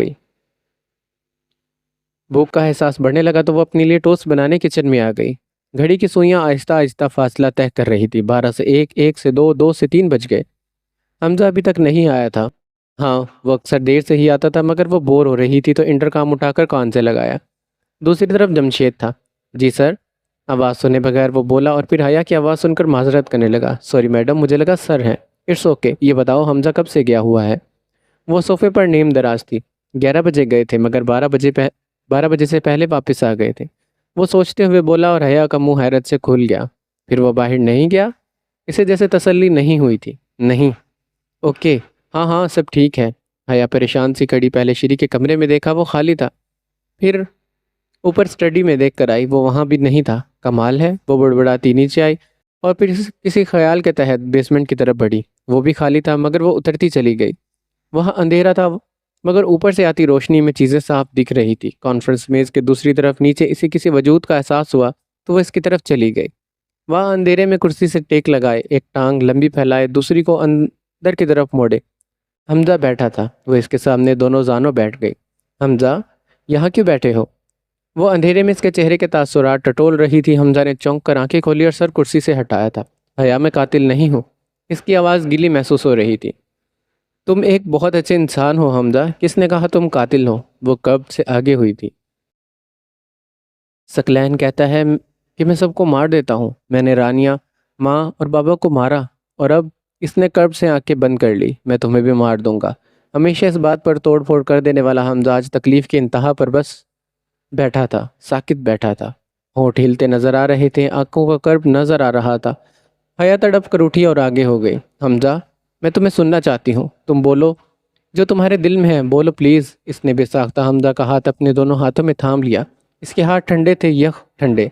گئی۔ گھڑی کی سوئیاں آہستہ آہستہ فاصلہ طے کر رہی تھی، 12 سے 1، 1 سے 2، 2 سے 3 بج گئے۔ حمزہ ابھی تک نہیں آیا تھا۔ ہاں، وہ اکثر دیر سے ہی آتا تھا، مگر وہ بور ہو رہی تھی تو انٹرکام اٹھا کر کان سے لگایا۔ دوسری طرف جمشید تھا۔ جی سر، آواز سنے بغیر وہ بولا، اور پھر حیا کی آواز سن کر معذرت کرنے لگا۔ سوری میڈم، مجھے لگا سر ہے۔ اٹس اوکے، یہ بتاؤ حمزہ کب سے گیا ہوا ہے؟ وہ صوفے پر نیم دراز تھی۔ 11 بجے گئے تھے، مگر 12 بجے سے پہلے واپس آ گئے تھے، وہ سوچتے ہوئے بولا، اور حیا کا منہ حیرت سے کھل گیا۔ پھر وہ باہر نہیں گیا؟ اسے جیسے تسلی نہیں ہوئی تھی۔ نہیں۔ اوکے، ہاں ہاں سب ٹھیک ہے۔ حیا پریشان سی کھڑی، پہلے شری کے کمرے میں دیکھا، وہ خالی تھا، پھر اوپر اسٹڈی میں دیکھ کر آئی، وہ وہاں بھی نہیں تھا۔ کمال ہے، وہ بڑبڑاتی نیچے آئی، اور پھر کسی خیال کے تحت بیسمنٹ کی طرف بڑھی، وہ بھی خالی تھا، مگر وہ اترتی چلی گئی۔ وہاں اندھیرا تھا، مگر اوپر سے آتی روشنی میں چیزیں صاف دکھ رہی تھی۔ کانفرنس میز کے دوسری طرف نیچے اسے کسی وجود کا احساس ہوا تو وہ اس کی طرف چلی گئی۔ وہاں اندھیرے میں کرسی سے ٹیک لگائے، ایک ٹانگ لمبی پھیلائے، دوسری کو اندر کی طرف موڑے، حمزہ بیٹھا تھا۔ وہ اس کے سامنے دونوں زانوں بیٹھ گئی۔ حمزہ، یہاں کیوں بیٹھے ہو؟ وہ اندھیرے میں اس کے چہرے کے تاثرات ٹٹول رہی تھی۔ حمزہ نے چونک کر آنکھیں کھولی اور سر کرسی سے ہٹایا تھا۔ حیا، میں قاتل نہیں ہوں۔ اس کی آواز گیلی محسوس ہو رہی تھی۔ تم ایک بہت اچھے انسان ہو حمزہ، کس نے کہا تم قاتل ہو؟ وہ کب سے آگے ہوئی تھی۔ سکلین کہتا ہے کہ میں سب کو مار دیتا ہوں۔ میں نے رانیہ، ماں اور بابا کو مارا، اور اب اس نے کرب سے آنکھیں بند کر لی۔ میں تمہیں بھی مار دوں گا۔ ہمیشہ اس بات پر توڑ پھوڑ کر دینے والا حمزہ آج تکلیف کی انتہا پر بس بیٹھا تھا، ساکت بیٹھا تھا۔ ہونٹ ہلتے نظر آ رہے تھے، آنکھوں کا کرب نظر آ رہا تھا۔ حیا تڑپ کر اٹھی اور آگے ہو گئی۔ حمزہ، میں تمہیں سننا چاہتی ہوں، تم بولو جو تمہارے دل میں ہے، بولو پلیز۔ اس نے بے ساختہ حمزہ کا ہاتھ اپنے دونوں ہاتھوں میں تھام لیا۔ اس کے ہاتھ ٹھنڈے تھے، یخ ٹھنڈے،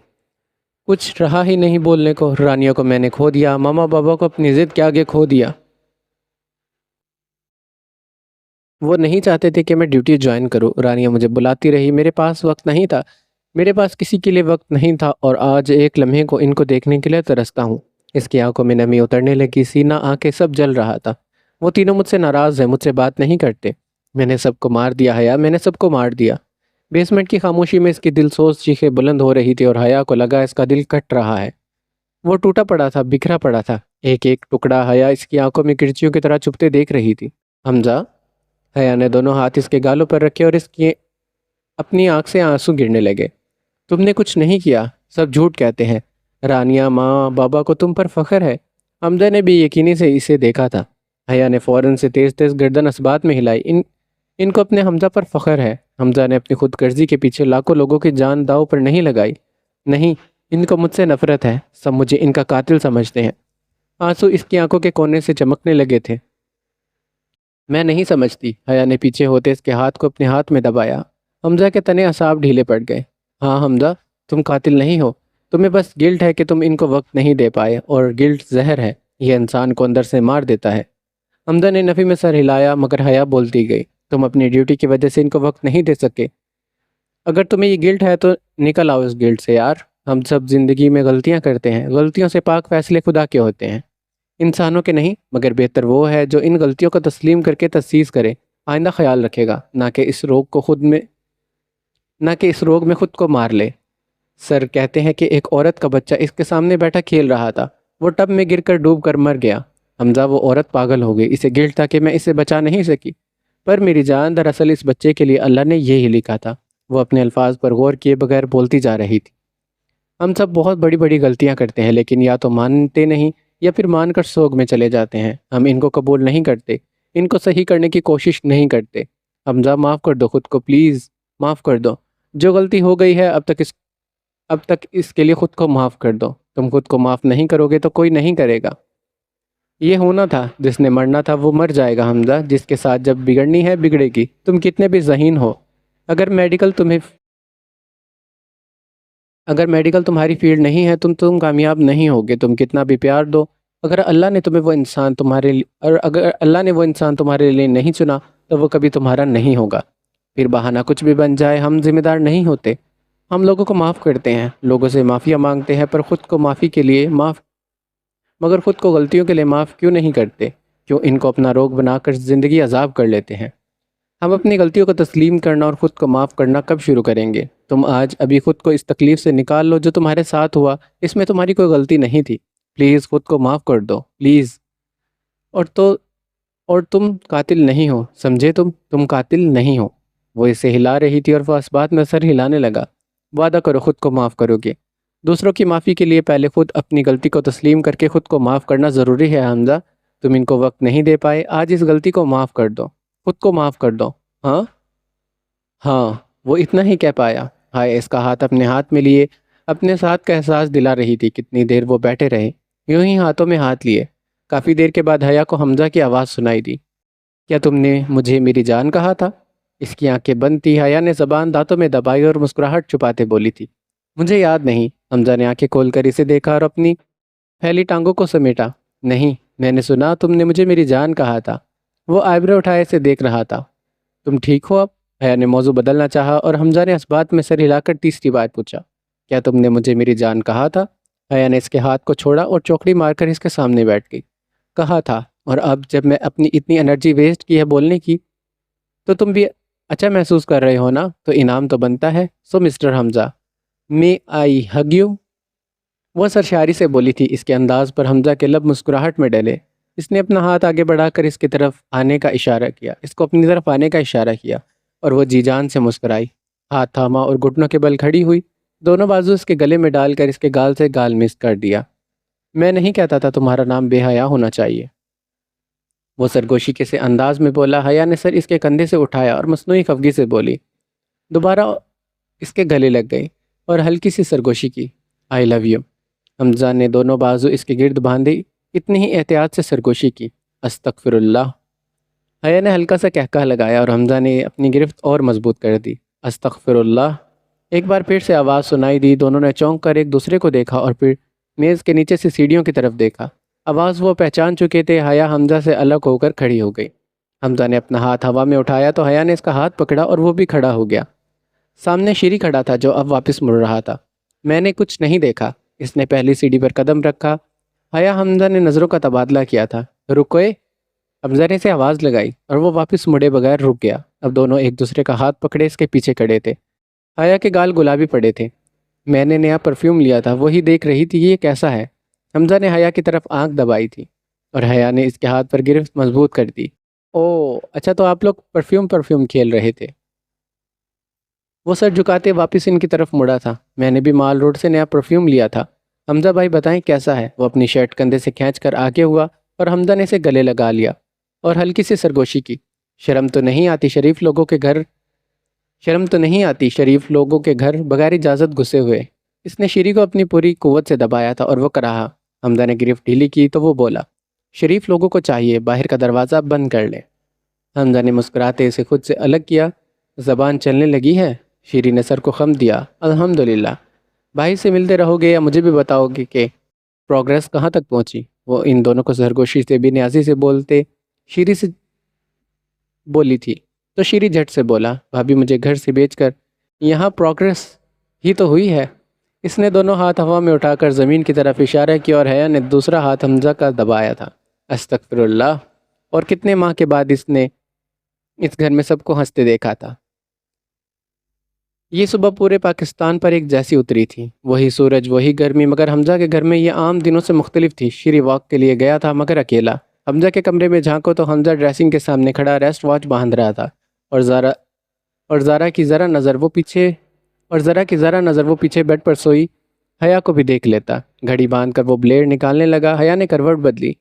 کچھ رہا ہی نہیں بولنے کو۔ رانیہ کو میں نے کھو دیا، ماما بابا کو اپنی ضد کے آگے کھو دیا۔ وہ نہیں چاہتے تھے کہ میں ڈیوٹی جوائن کروں۔ رانیہ مجھے بلاتی رہی، میرے پاس وقت نہیں تھا، میرے پاس کسی کے لیے وقت نہیں تھا، اور آج ایک لمحے کو ان کو دیکھنے کے لیے ترستا ہوں۔ اس کی آنکھوں میں نمی اترنے لگی، سینہ، آنکھیں سب جل رہا تھا۔ وہ تینوں مجھ سے ناراض ہیں، مجھ سے بات نہیں کرتے۔ میں نے سب کو مار دیا حیا، میں نے سب کو مار دیا۔ بیسمنٹ کی خاموشی میں اس کی دل سوز چیخیں بلند ہو رہی تھی، اور حیا کو لگا اس کا دل کٹ رہا ہے۔ وہ ٹوٹا پڑا تھا، بکھرا پڑا تھا، ایک ایک ٹکڑا۔ حیا اس کی آنکھوں میں کرچیوں کی طرح چپتے دیکھ رہی تھی۔ حمزہ، حیا نے دونوں ہاتھ اس کے گالوں پر رکھے، اور اس کی اپنی آنکھ سے آنسو گرنے لگے۔ تم نے کچھ نہیں کیا، سب جھوٹ کہتے ہیں۔ رانیہ، ماں، بابا کو تم پر فخر ہے۔ حمزہ نے بھی یقینی سے اسے دیکھا تھا۔ حیا نے فوراً سے تیز تیز گردن اسبات میں ہلائی۔ ان کو اپنے حمزہ پر فخر ہے۔ حمزہ نے اپنی خود غرضی کے پیچھے لاکھوں لوگوں کی جان داؤ پر نہیں لگائی۔ نہیں، ان کو مجھ سے نفرت ہے، سب مجھے ان کا قاتل سمجھتے ہیں۔ آنسو اس کی آنکھوں کے کونے سے چمکنے لگے تھے۔ میں نہیں سمجھتی۔ حیا نے پیچھے ہوتے اس کے ہاتھ کو اپنے ہاتھ میں دبایا۔ حمزہ کے تنے اعصاب ڈھیلے پڑ گئے۔ ہاں حمزہ، تم قاتل نہیں ہو، تمہیں بس گلٹ ہے کہ تم ان کو وقت نہیں دے پائے، اور گلٹ زہر ہے، یہ انسان کو اندر سے مار دیتا ہے۔ حمزہ نے نفی میں سر ہلایا، مگر حیا بولتی گئی، تم اپنی ڈیوٹی کی وجہ سے ان کو وقت نہیں دے سکے۔ اگر تمہیں یہ گلٹ ہے تو نکل آؤ اس گلٹ سے یار۔ ہم سب زندگی میں غلطیاں کرتے ہیں، غلطیوں سے پاک فیصلے خدا کے ہوتے ہیں، انسانوں کے نہیں۔ مگر بہتر وہ ہے جو ان غلطیوں کو تسلیم کر کے تسیس کرے، آئندہ خیال رکھے گا، نہ کہ اس روگ میں خود کو مار لے۔ سر کہتے ہیں کہ ایک عورت کا بچہ اس کے سامنے بیٹھا کھیل رہا تھا، وہ ٹب میں گر کر ڈوب کر مر گیا۔ حمزہ، وہ عورت پاگل ہو گئی، اسے گلٹ تھا کہ میں اسے بچا نہیں سکی، پر میری جان، دراصل اس بچے کے لیے اللہ نے یہی لکھا تھا۔ وہ اپنے الفاظ پر غور کیے بغیر بولتی جا رہی تھی۔ ہم سب بہت بڑی بڑی غلطیاں کرتے ہیں، لیکن یا تو مانتے نہیں یا پھر مان کر سوگ میں چلے جاتے ہیں۔ ہم ان کو قبول نہیں کرتے، ان کو صحیح کرنے کی کوشش نہیں کرتے۔ حمزہ، معاف کر دو خود کو، پلیز معاف کر دو۔ جو غلطی ہو گئی ہے اب تک اس کے لیے خود کو معاف کر دو۔ تم خود کو معاف نہیں کرو گے تو کوئی نہیں کرے گا۔ یہ ہونا تھا، جس نے مرنا تھا وہ مر جائے گا حمزہ، جس کے ساتھ جب بگڑنی ہے بگڑے گی، تم کتنے بھی ذہین ہو۔ اگر میڈیکل تمہاری فیلڈ نہیں ہے تم کامیاب نہیں ہوگے، تم کتنا بھی پیار دو۔ اگر اللہ نے وہ انسان تمہارے لیے نہیں چنا تو وہ کبھی تمہارا نہیں ہوگا۔ پھر بہانہ کچھ بھی بن جائے، ہم ذمہ دار نہیں ہوتے۔ ہم لوگوں کو معاف کرتے ہیں، لوگوں سے معافیا مانگتے ہیں، پر مگر خود کو غلطیوں کے لیے معاف کیوں نہیں کرتے؟ کیوں ان کو اپنا روگ بنا کر زندگی عذاب کر لیتے ہیں؟ ہم اپنی غلطیوں کو تسلیم کرنا اور خود کو معاف کرنا کب شروع کریں گے؟ تم آج ابھی خود کو اس تکلیف سے نکال لو جو تمہارے ساتھ ہوا، اس میں تمہاری کوئی غلطی نہیں تھی۔ پلیز خود کو معاف کر دو، پلیز۔ اور تم قاتل نہیں ہو، سمجھے؟ تم قاتل نہیں ہو۔ وہ اسے ہلا رہی تھی اور وہ اس بات میں سر ہلانے لگا۔ وعدہ کرو خود کو معاف کرو گے۔ دوسروں کی معافی کے لیے پہلے خود اپنی غلطی کو تسلیم کر کے خود کو معاف کرنا ضروری ہے حمزہ۔ تم ان کو وقت نہیں دے پائے، آج اس غلطی کو معاف کر دو، خود کو معاف کر دو۔ ہاں، وہ اتنا ہی کہہ پایا۔ ہائے، اس کا ہاتھ اپنے ہاتھ میں لیے اپنے ساتھ کا احساس دلا رہی تھی۔ کتنی دیر وہ بیٹھے رہے، یوں ہی ہاتھوں میں ہاتھ لیے۔ کافی دیر کے بعد حیا کو حمزہ کی آواز سنائی دی۔ کیا تم نے مجھے میری جان کہا تھا؟ اس کی آنکھیں بند تھی، حیا نے زبان دانتوں میں دبائی اور مسکراہٹ چھپاتے بولی تھی، مجھے یاد نہیں۔ حمزہ نے آنکھیں کھول کر اسے دیکھا اور اپنی پھیلی ٹانگوں کو سمیٹا۔ نہیں، میں نے سنا تم نے مجھے میری جان کہا تھا۔ وہ آئیبرو اٹھائے اسے دیکھ رہا تھا۔ تم ٹھیک ہو اب؟ حیا نے موضوع بدلنا چاہا اور حمزہ نے اس بات میں سر ہلا کر تیسری بار پوچھا، کیا تم نے مجھے میری جان کہا تھا؟ حیا نے اس کے ہاتھ کو چھوڑا اور چوکڑی مار کر اس کے سامنے بیٹھ گئی۔ کہا تھا، اور اب جب میں اپنی اتنی انرجی ویسٹ کی ہے بولنے کی، تو تم بھی اچھا محسوس کر رہے ہو نا، تو انعام تو بنتا ہے۔ سو مسٹر حمزہ، میں آئی ہگ یو؟ وہ سرشاری سے بولی تھی۔ اس کے انداز پر حمزہ کے لب مسکراہٹ میں ڈلے۔ اس نے اپنا ہاتھ آگے بڑھا کر اس کو اپنی طرف آنے کا اشارہ کیا اور وہ جی جان سے مسکرائی، ہاتھ تھاما اور گھٹنوں کے بل کھڑی ہوئی، دونوں بازو اس کے گلے میں ڈال کر اس کے گال سے گال مس کر دیا۔ میں نہیں کہتا تھا تمہارا نام بے حیا ہونا چاہیے، وہ سرگوشی کے سے انداز میں بولا۔ حیا نے سر اس کے کندھے سے اٹھایا اور مصنوعی خفگی سے بولی، دوبارہ اس کے گلے لگ گئی اور ہلکی سی سرگوشی کی، آئی لو یو۔ حمزہ نے دونوں بازو اس کے گرد باندھی، اتنی ہی احتیاط سے سرگوشی کی، استغفر اللہ۔ حیا نے ہلکا سا کہکہ لگایا اور حمزہ نے اپنی گرفت اور مضبوط کر دی، استغفر اللہ۔ ایک بار پھر سے آواز سنائی دی۔ دونوں نے چونک کر ایک دوسرے کو دیکھا اور پھر میز کے نیچے سے سیڑھیوں کی طرف دیکھا۔ آواز وہ پہچان چکے تھے۔ حیا حمزہ سے الگ ہو کر کھڑی ہو گئی۔ حمزہ نے اپنا ہاتھ ہوا میں اٹھایا تو حیا نے اس کا ہاتھ پکڑا اور وہ بھی کھڑا ہو گیا۔ سامنے شیری کھڑا تھا جو اب واپس مڑ رہا تھا۔ میں نے کچھ نہیں دیکھا۔ اس نے پہلی سیڑھی پر قدم رکھا۔ حیا حمزہ نے نظروں کا تبادلہ کیا تھا۔ رکوئے، حمزہ نے اسے آواز لگائی اور وہ واپس مڑے بغیر رک گیا۔ اب دونوں ایک دوسرے کا ہاتھ پکڑے اس کے پیچھے کھڑے تھے۔ حیا کے گال گلابی پڑے تھے۔ میں نے نیا پرفیوم لیا تھا، وہی دیکھ رہی تھی، یہ کیسا ہے؟ حمزہ نے حیا کی طرف آنکھ دبائی تھی اور حیا نے اس کے ہاتھ پر گرفت مضبوط کر دی۔ او اچھا، تو آپ لوگ پرفیوم کھیل رہے تھے؟ وہ سر جھکاتے واپس ان کی طرف مڑا تھا۔ میں نے بھی مال روڈ سے نیا پرفیوم لیا تھا۔ حمزہ بھائی بتائیں کیسا ہے؟ وہ اپنی شرٹ کندھے سے کھینچ کر آگے ہوا اور حمزہ نے اسے گلے لگا لیا اور ہلکی سی سرگوشی کی۔ شرم تو نہیں آتی شریف لوگوں کے گھر بغیر اجازت گھسے ہوئے؟ اس نے شیری کو اپنی پوری قوت سے دبایا تھا اور وہ کراہا۔ حمزہ نے گرفت ڈھیلی کی تو وہ بولا، شریف لوگوں کو چاہیے باہر کا دروازہ بند کر لیں۔ حمزہ نے مسکراتے اسے خود سے الگ کیا۔ زبان چلنے لگی ہے؟ شیری نے سر کو خم دیا۔ الحمدللہ۔ بھائی سے ملتے رہو گے یا مجھے بھی بتاؤ گے کہ پروگریس کہاں تک پہنچی؟ وہ ان دونوں کو سرگوشی سے بے نیازی سے بولتے شیری سے بولی تھی تو شیری جھٹ سے بولا، بھابھی مجھے گھر سے بیچ کر یہاں پروگریس ہی تو ہوئی ہے۔ اس نے دونوں ہاتھ ہوا میں اٹھا کر زمین کی طرف اشارہ کیا اور حیا نے دوسرا ہاتھ حمزہ کا دبایا تھا۔ استغفر اللہ! اور کتنے ماہ کے بعد اس نے اس گھر میں سب کو ہنستے دیکھا تھا۔ یہ صبح پورے پاکستان پر ایک جیسی اتری تھی، وہی سورج، وہی گرمی، مگر حمزہ کے گھر میں یہ عام دنوں سے مختلف تھی۔ شیری واک کے لیے گیا تھا مگر اکیلا۔ حمزہ کے کمرے میں جھانکو تو حمزہ ڈریسنگ کے سامنے کھڑا ریسٹ واچ باندھ رہا تھا، اور ذرا کی ذرا نظر وہ پیچھے بیڈ پر سوئی حیا کو بھی دیکھ لیتا۔ گھڑی باندھ کر وہ بلیڈ نکالنے لگا۔ حیا نے کروٹ بدلی،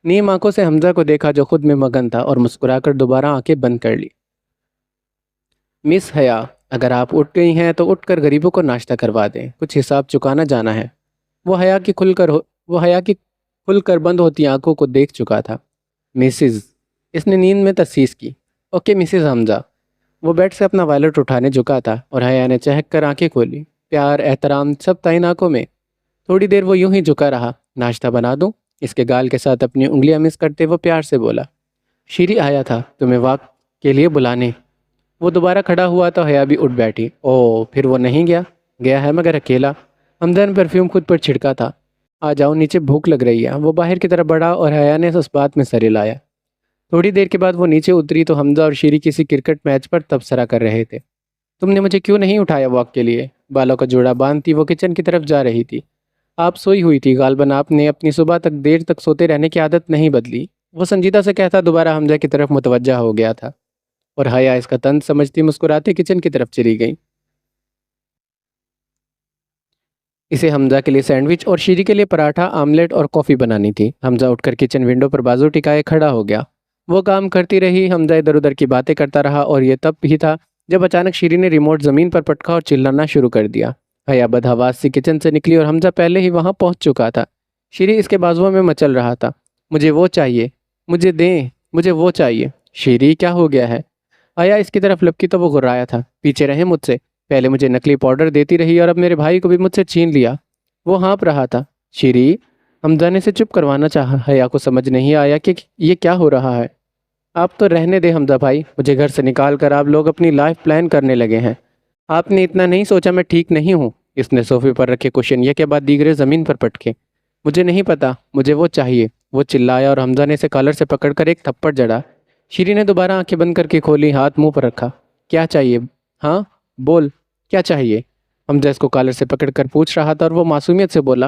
نیم آنکھوں سے حمزہ کو دیکھا جو خود میں مگن تھا، اور مسکرا کر دوبارہ آنکھیں بند کر لی۔ مس حیا، اگر آپ اٹھ گئی ہیں تو اٹھ کر غریبوں کو ناشتہ کروا دیں، کچھ حساب چکانا جانا ہے۔ وہ حیا کی کھل کر بند ہوتی آنکھوں کو دیکھ چکا تھا۔ مسز، اس نے نیند میں تسیس کی۔ اوکے مسز حمزہ۔ وہ بیڈ سے اپنا وائلٹ اٹھانے جھکا تھا اور حیا نے چہک کر آنکھیں کھولی۔ پیار، احترام سب تھا ان آنکھوں میں۔ تھوڑی دیر وہ یوں ہی جھکا رہا۔ ناشتہ بنا دوں؟ اس کے گال کے ساتھ اپنی انگلیاں مس کرتے وہ پیار سے بولا۔ شیری آیا تھا تمہیں واک کے لیے بلانے۔ وہ دوبارہ کھڑا ہوا تو حیا بھی اٹھ بیٹھی۔ او پھر وہ نہیں گیا؟ گیا ہے مگر اکیلا۔ حمزہ نے پرفیوم خود پر چھڑکا تھا۔ آ جاؤ نیچے، بھوک لگ رہی ہے۔ وہ باہر کی طرف بڑھا اور حیا نے اس بات میں سر ہلایا۔ تھوڑی دیر کے بعد وہ نیچے اتری تو حمزہ اور شیری کسی کرکٹ میچ پر تبصرہ کر رہے تھے۔ تم نے مجھے کیوں نہیں اٹھایا واک کے لیے؟ بالوں کا جوڑا باندھتی وہ کچن کی طرف جا رہی تھی۔ آپ سوئی ہوئی تھی، غالباً آپ نے اپنی صبح تک دیر تک سوتے رہنے کی عادت نہیں بدلی۔ وہ سنجیدہ سے کہتا دوبارہ حمزہ کی طرف متوجہ ہو گیا تھا، اور حیا اس کا طنز سمجھتی مسکراتے کچن کی طرف چلی گئی۔ اسے حمزہ کے لیے سینڈوچ اور شیری کے لیے پراٹھا، آملیٹ اور کافی بنانی تھی۔ حمزہ اٹھ کر کچن ونڈو پر بازو ٹکائے کھڑا ہو گیا۔ وہ کام کرتی رہی، حمزہ ادھر ادھر کی باتیں کرتا رہا، اور یہ تب ہی تھا جب اچانک شیری نے ریموٹ زمین پر پٹکا اور چلانا شروع کر دیا۔ حیا بدحواس سی کچن سے نکلی اور حمزہ پہلے ہی وہاں پہنچ چکا تھا۔ شیری اس کے بازوؤں میں مچل رہا تھا۔ مجھے وہ چاہیے، مجھے دیں، مجھے وہ چاہیے۔ شیری کیا ہو گیا ہے؟ حیا اس کی طرف لپکی تو وہ غرایا تھا۔ پیچھے رہیں مجھ سے، پہلے مجھے نکلی پاؤڈر دیتی رہی اور اب میرے بھائی کو بھی مجھ سے چھین لیا۔ وہ ہانپ رہا تھا۔ شیری، حمزہ نے اسے چپ کروانا چاہا۔ حیا کو سمجھ نہیں آیا کہ یہ کیا ہو رہا ہے۔ آپ تو رہنے دے حمزہ بھائی، مجھے گھر سے نکال کر آپ لوگ اپنی لائف پلان کرنے لگے ہیں۔ آپ نے اتنا نہیں سوچا میں ٹھیک نہیں ہوں؟ اس نے صوفے پر رکھے کوشن یہ کے بعد دیگرے زمین پر پٹکے۔ مجھے نہیں پتا، مجھے وہ چاہیے، وہ چلایا اور حمزہ نے اسے کالر سے پکڑ کر ایک تھپڑ جڑا۔ شیری نے دوبارہ آنکھیں بند کر کے کھولی، ہاتھ منہ پر رکھا۔ کیا چاہیے؟ ہاں بول، کیا چاہیے؟ حمزہ اس کو کالر سے پکڑ کر پوچھ رہا تھا اور وہ معصومیت سے بولا،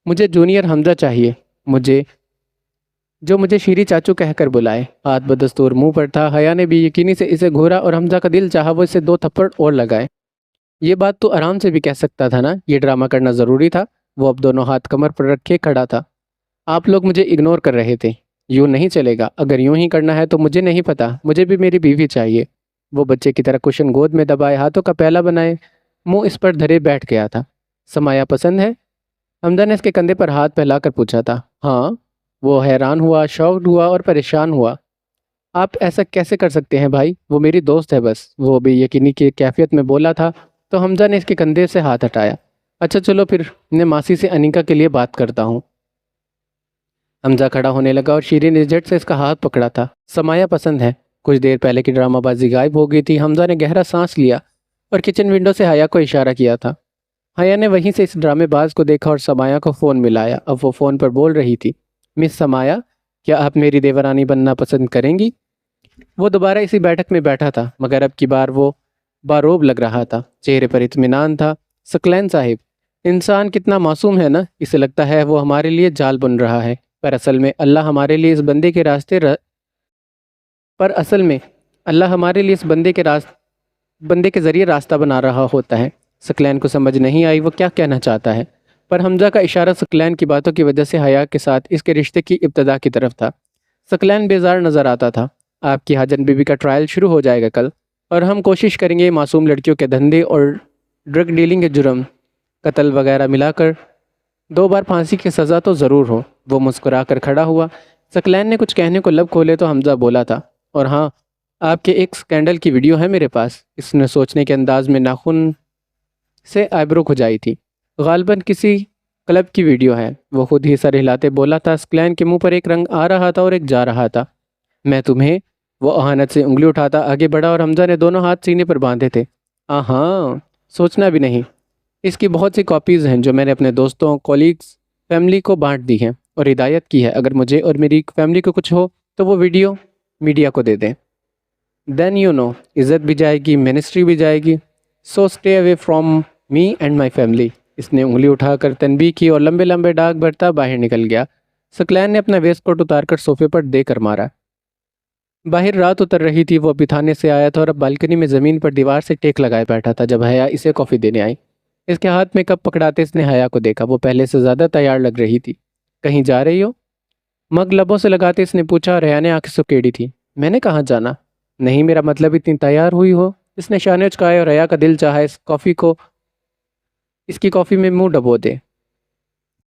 مجھے جونیئر حمزہ چاہیے، مجھے شیری چاچو کہہ کر بلائے۔ ہاتھ بدستور منہ پر تھا۔ حیا نے بھی یقینی سے اسے گھورا اور حمزہ کا دل چاہا وہ اسے 2 تھپڑ اور لگائے۔ یہ بات تو آرام سے بھی کہہ سکتا تھا نا، یہ ڈرامہ کرنا ضروری تھا؟ وہ اب دونوں ہاتھ کمر پر رکھے کھڑا تھا۔ آپ لوگ مجھے اگنور کر رہے تھے، یوں نہیں چلے گا۔ اگر یوں ہی کرنا ہے تو مجھے نہیں پتا، مجھے بھی میری بیوی چاہیے۔ وہ بچے کی طرح کشن گود میں دبائے، ہاتھوں کا پہلا بنائے منہ اس پر دھرے بیٹھ گیا تھا۔ سمایا پسند ہے؟ حمزہ نے اس کے کندھے پر ہاتھ پھیلا کر پوچھا تھا۔ ہاں۔ وہ حیران ہوا، شاکڈ ہوا اور پریشان ہوا۔ آپ ایسا کیسے کر سکتے ہیں بھائی، وہ میری دوست ہے بس، وہ بھی یقینی کی کیفیت میں بولا تھا تو حمزہ نے اس کے کندھے سے ہاتھ ہٹایا۔ اچھا چلو پھر میں ماسی سے انیکا کے لیے بات کرتا ہوں۔ حمزہ کھڑا ہونے لگا اور شیری نے جھٹ سے اس کا ہاتھ پکڑا تھا۔ سمایا پسند ہے؟ کچھ دیر پہلے کی ڈرامہ بازی غائب ہو گئی تھی۔ حمزہ نے گہرا سانس لیا اور کچن ونڈو سے حیا کو اشارہ کیا تھا۔ حیا نے وہیں سے اس ڈرامے باز کو دیکھا اور سمایا کو فون ملایا۔ اب وہ فون پر بول رہی تھی، مس سمایا، کیا آپ میری دیورانی بننا پسند کریں گی؟ وہ دوبارہ اسی بیٹھک میں بیٹھا تھا مگر اب کی بار وہ باروب لگ رہا تھا، چہرے پر اطمینان تھا۔ ثقلین صاحب، انسان کتنا معصوم ہے نا، اسے لگتا ہے وہ ہمارے لیے جال بن رہا ہے، پر اصل میں اللہ ہمارے لیے اس بندے کے ذریعے راستہ بنا رہا ہوتا ہے۔ ثقلین کو سمجھ نہیں آئی وہ کیا کہنا چاہتا ہے، پر حمزہ کا اشارہ ثقلین کی باتوں کی وجہ سے حیا کے ساتھ اس کے رشتے کی ابتدا کی طرف تھا۔ ثقلین بیزار نظر آتا تھا۔ آپ کی حاجن بی بی کا ٹرائل شروع ہو جائے گا کل، اور ہم کوشش کریں گے معصوم لڑکیوں کے دھندے اور ڈرگ ڈیلنگ کے جرم، قتل وغیرہ ملا کر 2 بار پھانسی کی سزا تو ضرور ہو۔ وہ مسکرا کر کھڑا ہوا۔ ثقلین نے کچھ کہنے کو لب کھولے تو حمزہ بولا تھا، اور ہاں آپ کے ایک اسکینڈل کی ویڈیو ہے میرے پاس؟ اس نے سوچنے کے انداز میں ناخن سے آئیبرو کھجائی تھی۔ غالباً کسی کلب کی ویڈیو ہے، وہ خود ہی سر ہلاتے بولا تھا۔ اسکلین کے منہ پر ایک رنگ آ رہا تھا اور ایک جا رہا تھا۔ میں تمہیں، وہ اہانت سے انگلی اٹھاتا آگے بڑھا اور حمزہ نے دونوں ہاتھ سینے پر باندھے تھے۔ ہاں، سوچنا بھی نہیں۔ اس کی بہت سی کاپیز ہیں جو میں نے اپنے دوستوں، کولیگز، فیملی کو بانٹ دی ہیں اور ہدایت کی ہے اگر مجھے اور میری فیملی کو کچھ ہو تو وہ ویڈیو میڈیا کو دے دیں۔ دین عزت بھی جائے گی، منسٹری بھی جائے گی۔ So stay away from me and my family. اس نے انگلی اٹھا کر تنبیہ کی اور لمبے لمبے ڈاک بھرتا باہر نکل گیا۔ سکلین نے اپنا ویسٹ کوٹ اتار کر صوفے پر دے کر مارا۔ باہر رات اتر رہی تھی، وہ ابھی تھانے سے آیا تھا اور اب بالکنی میں زمین پر دیوار سے ٹیک لگائے بیٹھا تھا جب حیا اسے کافی دینے آئی۔ اس کے ہاتھ میں کپ پکڑاتے اس نے حیا کو دیکھا، وہ پہلے سے زیادہ تیار لگ رہی تھی۔ کہیں جا رہی ہو؟ مگ لبوں سے لگاتے اس نے پوچھا اور حیا نے آنکھیں سکیڑی تھی۔ میں نے کہاں جانا؟ نہیں، میرا مطلب اتنی تیار ہوئی ہو؟ اس نے شانے اچکائے اور حیا کا دل چاہا اس کی کافی میں منہ ڈبو دے۔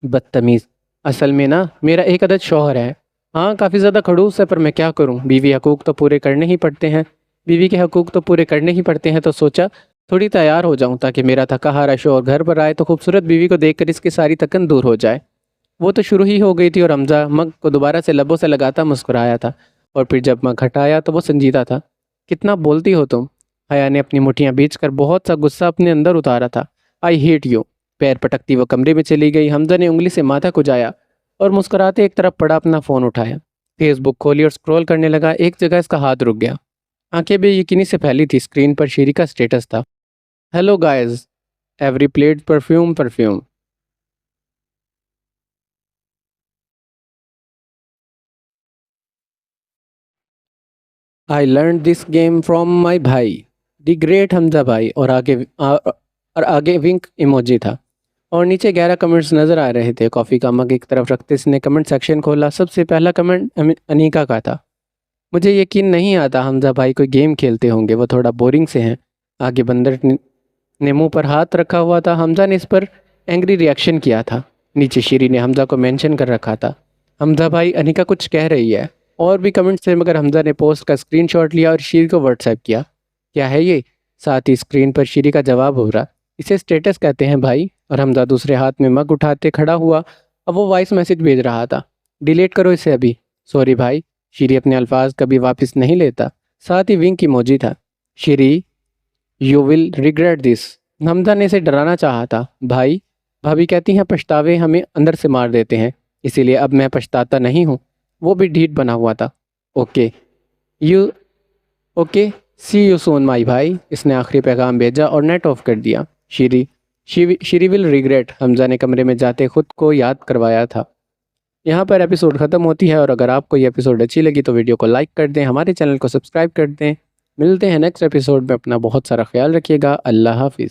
بدتمیز، اصل میں نا میرا ایک عدد شوہر ہے۔ ہاں، کافی زیادہ کھڑوس ہے، پر میں کیا کروں، بیوی حقوق تو پورے کرنے ہی پڑتے ہیں۔ بیوی کے حقوق تو پورے کرنے ہی پڑتے ہیں، تو سوچا تھوڑی تیار ہو جاؤں تاکہ میرا تھکا ہارا شوہر گھر پر آئے تو خوبصورت بیوی کو دیکھ کر اس کی ساری تکن دور ہو جائے۔ وہ تو شروع ہی ہو گئی تھی اور حمزہ مگ کو دوبارہ سے لبوں سے لگاتا مسکرایا تھا، اور پھر جب مگ ہٹایا تو وہ سنجیدہ تھا۔ کتنا بولتی ہو تم؟ حیا نے اپنی مٹھیاں بیچ کر بہت سا غصہ اپنے اندر اتارا تھا۔ I hate you. پیر پٹکتی وہ کمرے میں چلی گئی۔ حمزہ نے انگلی سے ماتھا کھجایا اور مسکراتے ایک طرف پڑا اپنا فون اٹھایا، فیس بک کھولی اور سکرول کرنے لگا۔ ایک جگہ اس کا ہاتھ رک گیا، آنکھیں بے یقینی سے پھیلی تھی۔ اسکرین پر شیری کا سٹیٹس تھا، hello guys, every plate perfume perfume. I learn this game from my بھائی دی گریٹ حمزہ بھائی، اور آگے ونک ایموجی تھا اور نیچے 11 کمنٹس نظر آ رہے تھے۔ کافی کا مگ ایک طرف رکھتے اس نے کمنٹ سیکشن کھولا۔ سب سے پہلا کمنٹ انیکا کا تھا، مجھے یقین نہیں آتا حمزہ بھائی کوئی گیم کھیلتے ہوں گے، وہ تھوڑا بورنگ سے ہیں۔ آگے بندر نے منہ پر ہاتھ رکھا ہوا تھا، حمزہ نے اس پر اینگری ریاکشن کیا تھا۔ نیچے شیری نے حمزہ کو مینشن کر رکھا تھا، حمزہ بھائی انیکا کچھ کہہ رہی ہے۔ اور بھی کمنٹس تھے مگر حمزہ نے پوسٹ کا اسکرین شاٹ لیا اور شیری کو واٹس ایپ کیا۔ کیا ہے یہ؟ ساتھ ہی اسکرین پر شیری کا جواب ہو رہا، اسے سٹیٹس کہتے ہیں بھائی۔ اور حمزہ دوسرے ہاتھ میں مگ اٹھاتے کھڑا ہوا، اب وہ وائس میسج بھیج رہا تھا، ڈیلیٹ کرو اسے ابھی، سوری بھائی۔ شیری اپنے الفاظ کبھی واپس نہیں لیتا۔ ساتھ ہی ونک ایموجی تھا، شیری یو ول ریگریٹ دس۔ حمزہ نے اسے ڈرانا چاہا تھا، بھائی بھابھی کہتی ہیں پچھتاوے ہمیں اندر سے مار دیتے ہیں، اسی لیے اب میں پچھتاتا نہیں ہوں۔ وہ بھی ڈھیٹ بنا ہوا تھا، اوکے سی یو سون مائی بھائی۔ اس نے آخری پیغام بھیجا اور نیٹ آف کر دیا۔ شیری ول ریگریٹ، حمزہ نے کمرے میں جاتے خود کو یاد کروایا تھا۔ یہاں پر ایپیسوڈ ختم ہوتی ہے، اور اگر آپ کو یہ ایپیسوڈ اچھی لگی تو ویڈیو کو لائک کر دیں، ہمارے چینل کو سبسکرائب کر دیں۔ ملتے ہیں نیکسٹ ایپیسوڈ میں، اپنا بہت سارا خیال رکھیے گا۔ اللہ حافظ۔